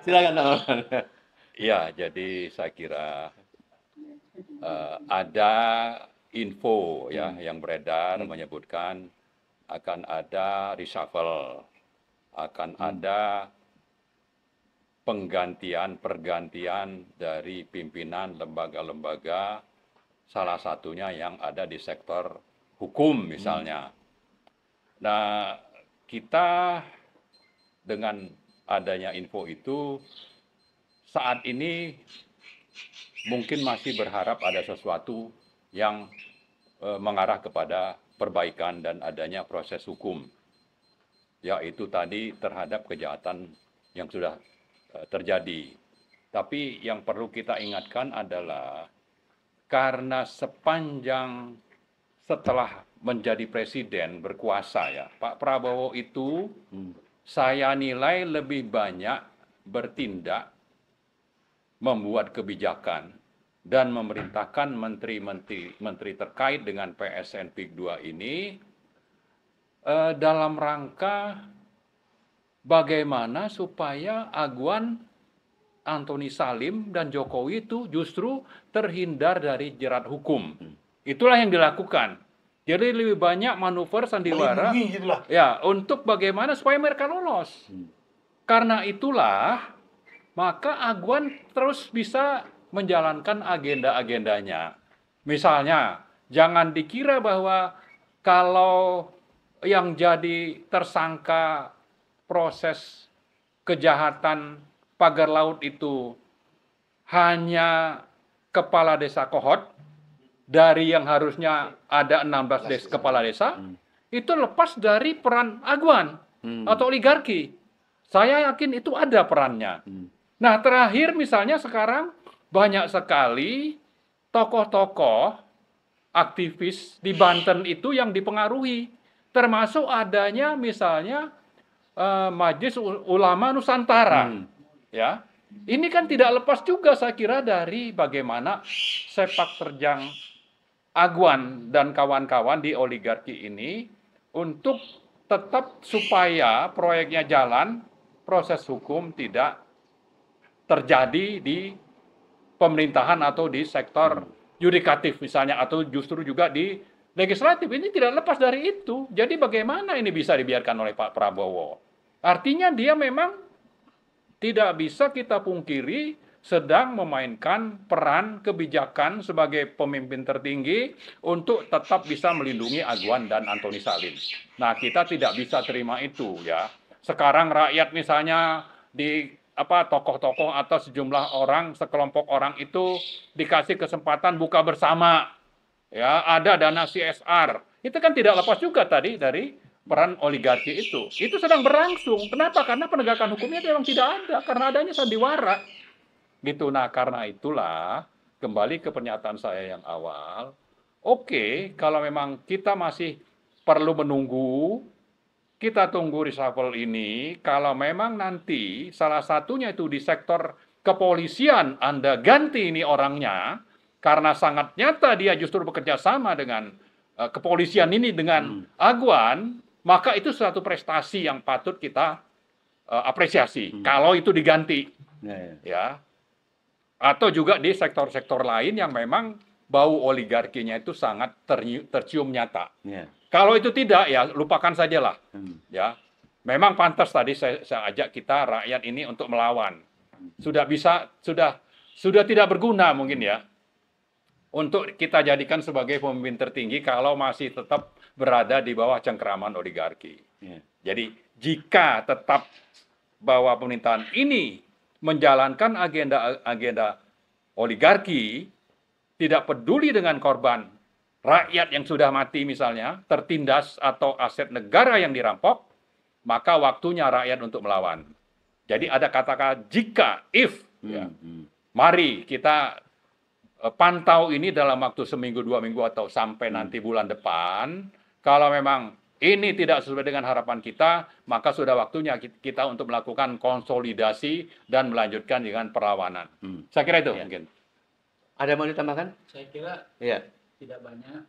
Silakan teman. Ya, jadi saya kira ada info, ya, yang beredar menyebutkan akan ada reshuffle, akan ada pergantian dari pimpinan lembaga-lembaga, salah satunya yang ada di sektor hukum misalnya. Nah, kita dengan adanya info itu saat ini mungkin masih berharap ada sesuatu yang mengarah kepada perbaikan dan adanya proses hukum, yaitu tadi terhadap kejahatan yang sudah terjadi. Tapi yang perlu kita ingatkan adalah karena sepanjang setelah menjadi presiden berkuasa, ya, Pak Prabowo itu saya nilai lebih banyak bertindak, membuat kebijakan dan memerintahkan menteri terkait dengan PSN PIK 2 ini dalam rangka bagaimana supaya Aguan, Antoni Salim, dan Jokowi itu justru terhindar dari jerat hukum. Itulah yang dilakukan. Jadi lebih banyak manuver sandiwara, ya, untuk bagaimana supaya mereka lolos. Karena itulah maka Aguan terus bisa menjalankan agenda-agendanya. Misalnya, jangan dikira bahwa kalau yang jadi tersangka proses kejahatan pagar laut itu hanya kepala desa Kohot, dari yang harusnya ada 16 kepala desa, itu lepas dari peran Aguan atau oligarki. Saya yakin itu ada perannya. Nah, terakhir misalnya sekarang banyak sekali tokoh-tokoh aktivis di Banten itu yang dipengaruhi, termasuk adanya misalnya Majelis Ulama Nusantara. Ya, ini kan tidak lepas juga saya kira dari bagaimana sepak terjang Aguan dan kawan-kawan di oligarki ini untuk tetap supaya proyeknya jalan, proses hukum tidak terjadi di pemerintahan atau di sektor yudikatif misalnya, atau justru juga di legislatif ini tidak lepas dari itu. Jadi bagaimana ini bisa dibiarkan oleh Pak Prabowo? Artinya dia memang tidak bisa kita pungkiri sedang memainkan peran kebijakan sebagai pemimpin tertinggi untuk tetap bisa melindungi Agwan dan Antoni Salim. Nah, kita tidak bisa terima itu ya. Sekarang rakyat misalnya di tokoh-tokoh atau sejumlah orang, sekelompok orang itu dikasih kesempatan buka bersama. Ya, ada dana CSR. Itu kan tidak lepas juga tadi dari peran oligarki itu. Itu sedang berlangsung. Kenapa? Karena penegakan hukumnya memang tidak ada, karena adanya sandiwara. Gitu. Nah, karena itulah kembali ke pernyataan saya yang awal. Oke, kalau memang kita masih perlu menunggu, kita tunggu reshuffle ini. Kalau memang nanti salah satunya itu di sektor kepolisian Anda ganti ini orangnya, karena sangat nyata dia justru bekerja sama dengan kepolisian ini dengan Agwan, maka itu suatu prestasi yang patut kita apresiasi. Kalau itu diganti, ya. Atau juga di sektor-sektor lain yang memang bau oligarkinya itu sangat tercium nyata. Kalau itu tidak, ya lupakan sajalah. Ya, memang pantas tadi saya ajak kita rakyat ini untuk melawan. Sudah tidak berguna mungkin ya untuk kita jadikan sebagai pemimpin tertinggi kalau masih tetap berada di bawah cengkeraman oligarki. Jadi jika tetap bahwa pemerintahan ini menjalankan agenda oligarki, tidak peduli dengan korban rakyat yang sudah mati misalnya, tertindas atau aset negara yang dirampok, maka waktunya rakyat untuk melawan. Jadi ada kata-kata jika, if. Ya. Mari kita pantau ini dalam waktu seminggu, 2 minggu, atau sampai nanti bulan depan. Kalau memang ini tidak sesuai dengan harapan kita, maka sudah waktunya kita untuk melakukan konsolidasi dan melanjutkan dengan perlawanan. Saya kira itu mungkin. Ada yang mau ditambahkan? Saya kira tidak banyak.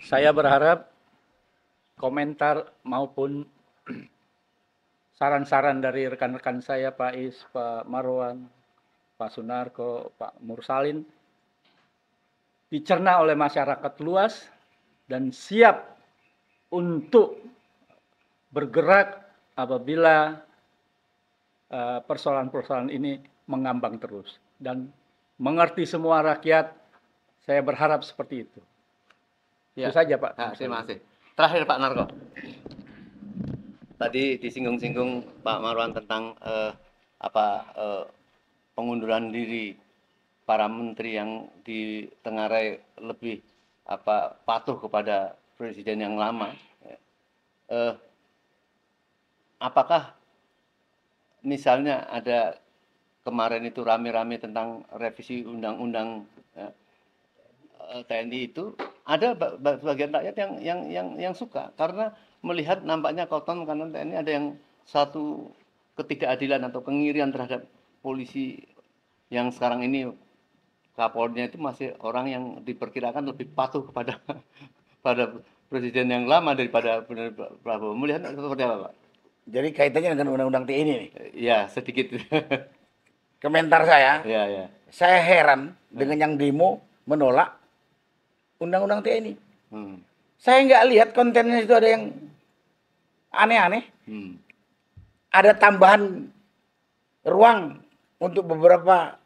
Saya berharap komentar maupun saran-saran dari rekan-rekan saya, Pak Is, Pak Marwan, Pak Sunarko, Pak Mursalin, dicerna oleh masyarakat luas dan siap untuk bergerak apabila persoalan-persoalan ini mengambang terus. Dan mengerti semua rakyat, saya berharap seperti itu. Itu saja, Pak. Terima kasih. Terakhir Pak Narko. Tadi disinggung-singgung Pak Marwan tentang pengunduran diri para menteri yang ditengarai lebih patuh kepada presiden yang lama. Apakah misalnya ada kemarin itu rame-rame tentang revisi undang-undang TNI itu, ada bagian rakyat yang suka karena melihat nampaknya koton karena TNI ada yang satu ketidakadilan atau kengirian terhadap polisi yang sekarang ini Kapolnya itu masih orang yang diperkirakan lebih patuh kepada presiden yang lama daripada Prabowo. Melihat seperti apa, Pak? Jadi kaitannya dengan undang-undang TNI nih. Ya, sedikit. Komentar saya, Ya. saya heran dengan yang demo menolak undang-undang TNI. Saya nggak lihat kontennya itu ada yang aneh-aneh. Ada tambahan ruang untuk beberapa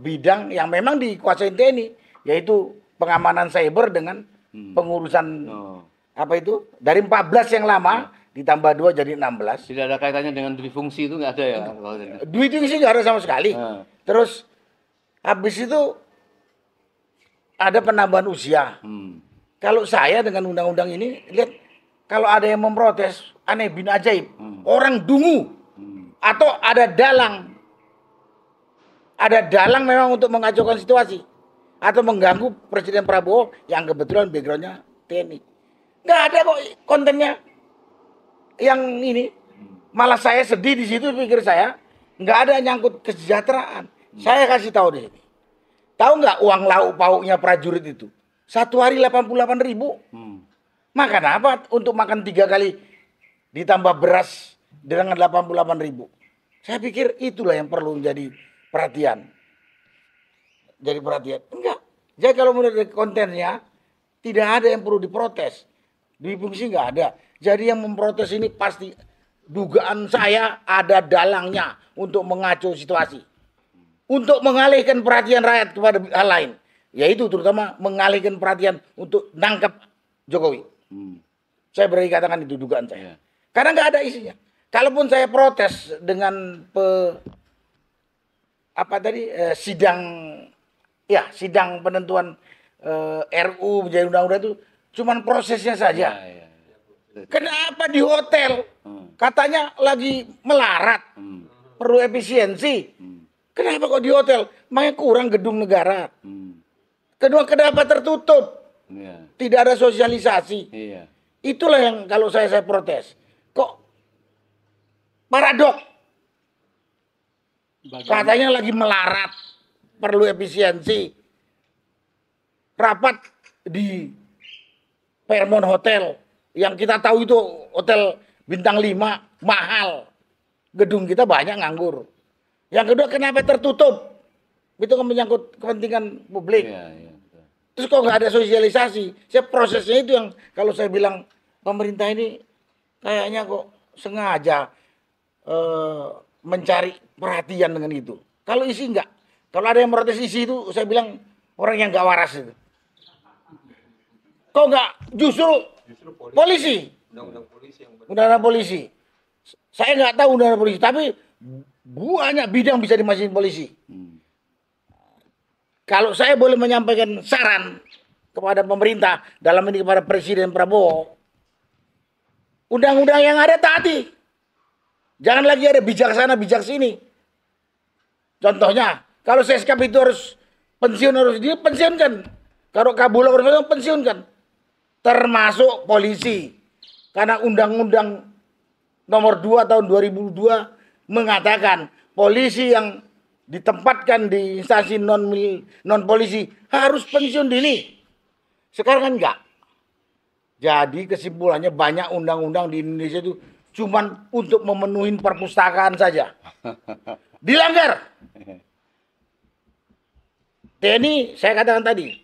bidang yang memang dikuasai TNI, yaitu pengamanan cyber dengan pengurusan dari 14 yang lama ditambah 2 jadi 16. Tidak ada kaitannya dengan dui fungsi itu, nggak ada ya? Dui fungsi nggak ada sama sekali. Terus habis itu ada penambahan usia. Kalau saya dengan undang-undang ini lihat, kalau ada yang memprotes aneh bin ajaib, orang dungu atau ada dalang memang untuk mengacaukan situasi atau mengganggu Presiden Prabowo yang kebetulan backgroundnya TNI. Nggak ada kok kontennya yang ini. Malah saya sedih di situ, pikir saya nggak ada nyangkut kesejahteraan. Saya kasih tahu di sini. Tahu nggak uang lauk pauknya prajurit itu? 1 hari 88.000. Makan apa untuk makan 3 kali ditambah beras dengan 88.000? Saya pikir itulah yang perlu menjadi perhatian. jadi perhatian? Enggak. Jadi kalau menurut kontennya tidak ada yang perlu diprotes. Di fungsi nggak ada. Jadi yang memprotes ini pasti dugaan saya ada dalangnya untuk mengacau situasi. Untuk mengalihkan perhatian rakyat kepada hal lain. Yaitu terutama mengalihkan perhatian untuk nangkap Jokowi. Saya berani katakan itu dugaan saya. Karena nggak ada isinya. Kalaupun saya protes dengan sidang penentuan RU menjadi undang-undang itu cuman prosesnya saja. Kenapa di hotel katanya lagi melarat, perlu efisiensi. Kenapa kok di hotel? Makanya kurang gedung negara. Kedua, kenapa tertutup? Tidak ada sosialisasi. Itulah yang kalau saya protes. Kok paradok? Katanya lagi melarat, perlu efisiensi. Rapat di Fairmont Hotel yang kita tahu itu hotel bintang 5 mahal. Gedung kita banyak nganggur. Yang kedua, kenapa tertutup? Itu kan menyangkut kepentingan publik. Terus kok nggak ada sosialisasi? Prosesnya itu yang kalau saya bilang pemerintah ini kayaknya kok sengaja mencari perhatian dengan itu. Kalau isi enggak. Kalau ada yang protes isi itu, saya bilang orang yang nggak waras itu. Kok nggak justru polisi? Undang-undang polisi. Saya nggak tahu undang-undang polisi, tapi banyak bidang bisa dimasukin polisi. Kalau saya boleh menyampaikan saran kepada pemerintah, dalam ini kepada Presiden Prabowo, undang-undang yang ada taati. Jangan lagi ada bijaksana, bijak sini. Contohnya, kalau Seskap itu harus harus dipensiunkan. Kalau Kabulok harus pensiunkan. Termasuk polisi. Karena Undang-Undang Nomor 2 tahun 2002 mengatakan polisi yang ditempatkan di instansi non polisi harus pensiun dini. Sekarang kan enggak. Jadi kesimpulannya banyak undang-undang di Indonesia itu cuman untuk memenuhi perpustakaan saja. Dilanggar. TNI saya katakan tadi.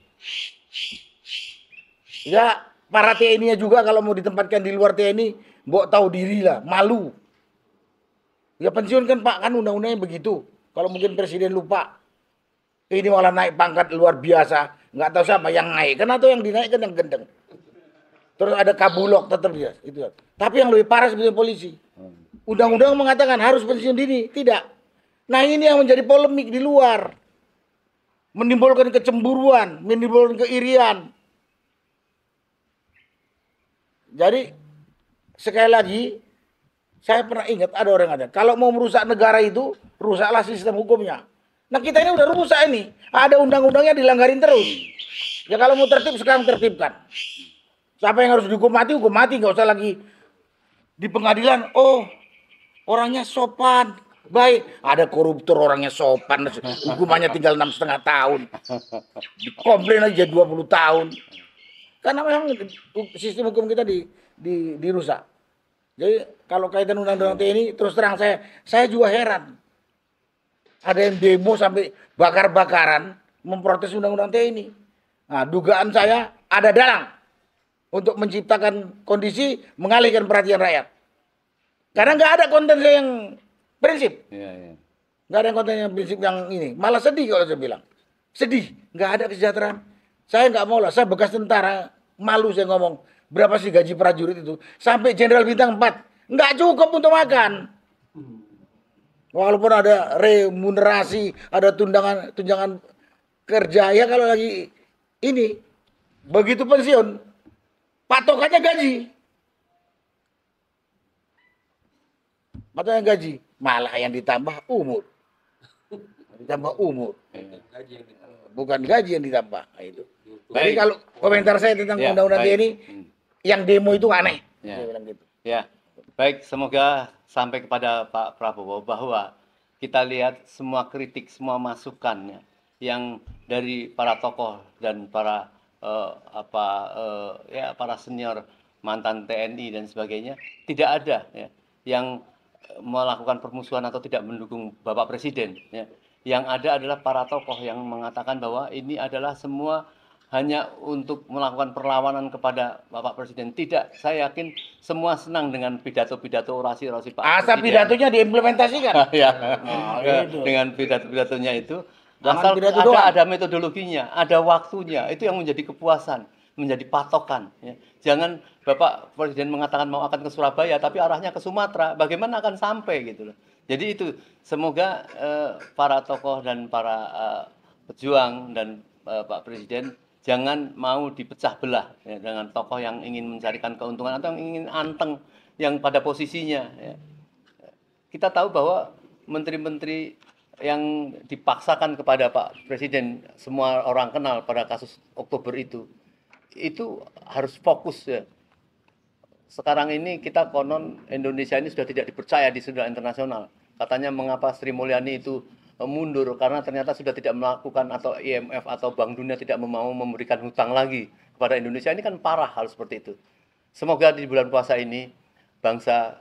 Ya, para TNI-nya juga kalau mau ditempatkan di luar TNI, mbok tahu diri lah, malu. Ya pensiunkan Pak, kan undang-undangnya begitu. Kalau mungkin presiden lupa. Ini malah naik pangkat luar biasa. Nggak tahu siapa yang naikkan atau yang dinaikkan yang gendeng. Terus ada Kabulok tetap dia. Itu. Tapi yang lebih parah sebetulnya polisi. Undang-undang mengatakan harus pensiun dini. Tidak. Nah ini yang menjadi polemik di luar. Menimbulkan kecemburuan. Menimbulkan keirian. Jadi sekali lagi saya pernah ingat ada orang yang ada. Kalau mau merusak negara itu, rusaklah sistem hukumnya. Nah kita ini udah rusak ini. Ada undang-undangnya dilanggarin terus. Ya kalau mau tertib sekarang tertibkan. Siapa yang harus dihukum mati, hukum mati. Nggak usah lagi di pengadilan. Oh orangnya sopan, baik. Ada koruptor orangnya sopan. Hukumannya tinggal 6,5 tahun. Dikomplain aja 20 tahun. Karena memang sistem hukum kita dirusak. Jadi kalau kaitan undang-undang TNI, terus terang saya juga heran. Ada yang demo sampai bakar-bakaran memprotes undang-undang TNI. Nah, dugaan saya ada dalang untuk menciptakan kondisi mengalihkan perhatian rakyat. Karena nggak ada konten yang prinsip. Nggak ada konten yang prinsip yang ini. Malah sedih kalau saya bilang. Sedih. Nggak ada kesejahteraan. Saya nggak mau lah. Saya bekas tentara. Malu saya ngomong. Berapa sih gaji prajurit itu? Sampai jenderal bintang 4. Nggak cukup untuk makan. Walaupun ada remunerasi, ada tunjangan kerja. Ya kalau lagi ini, begitu pensiun, patokannya gaji. Patokannya gaji. Malah yang ditambah umur. Ditambah umur. Bukan gaji yang ditambah. Nah, itu. Jadi kalau komentar saya tentang undang-undang TNI, yang demo itu aneh. Gitu. Ya, baik. Semoga sampai kepada Pak Prabowo bahwa kita lihat semua kritik, semua masukannya yang dari para tokoh dan para para senior mantan TNI dan sebagainya tidak ada ya, yang melakukan permusuhan atau tidak mendukung Bapak Presiden. Ya. Yang ada adalah para tokoh yang mengatakan bahwa ini adalah semua hanya untuk melakukan perlawanan kepada Bapak Presiden. Tidak, saya yakin semua senang dengan pidato-pidato orasi-orasi Pak Asal Presiden. pidatonya diimplementasikan. Ya, itu. dengan pidato-pidatonya itu, Jangan asal pidato doang. ada metodologinya, ada waktunya, itu yang menjadi kepuasan, menjadi patokan. Ya. Jangan Bapak Presiden mengatakan mau akan ke Surabaya, tapi arahnya ke Sumatera, bagaimana akan sampai gitu loh. Jadi itu, semoga para tokoh dan para pejuang dan Pak Presiden jangan mau dipecah belah ya, dengan tokoh yang ingin mencarikan keuntungan atau yang ingin anteng yang pada posisinya. Ya. Kita tahu bahwa menteri-menteri yang dipaksakan kepada Pak Presiden, semua orang kenal pada kasus Oktober itu harus fokus ya. Sekarang ini kita konon Indonesia ini sudah tidak dipercaya di dunia internasional. Katanya mengapa Sri Mulyani itu mundur karena ternyata sudah tidak melakukan atau IMF atau Bank Dunia tidak mau memberikan hutang lagi kepada Indonesia. Ini kan parah hal seperti itu. Semoga di bulan puasa ini bangsa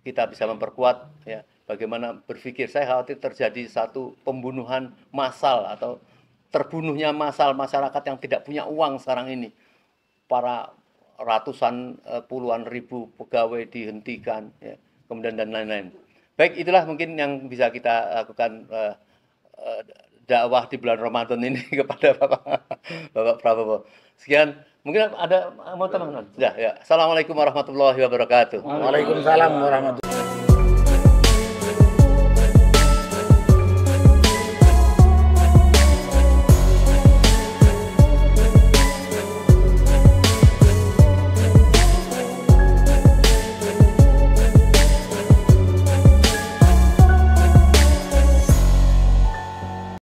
kita bisa memperkuat ya bagaimana berpikir. Saya khawatir terjadi satu pembunuhan massal atau terbunuhnya massal masyarakat yang tidak punya uang sekarang ini. Para ratusan puluhan ribu pegawai dihentikan ya, kemudian dan lain-lain. Baik, itulah mungkin yang bisa kita lakukan dakwah di bulan Ramadan ini kepada Bapak Prabowo. Sekian, mungkin ada mau teman-teman. Ya. Assalamualaikum warahmatullahi wabarakatuh. Waalaikumsalam warahmatullahi wabarakatuh.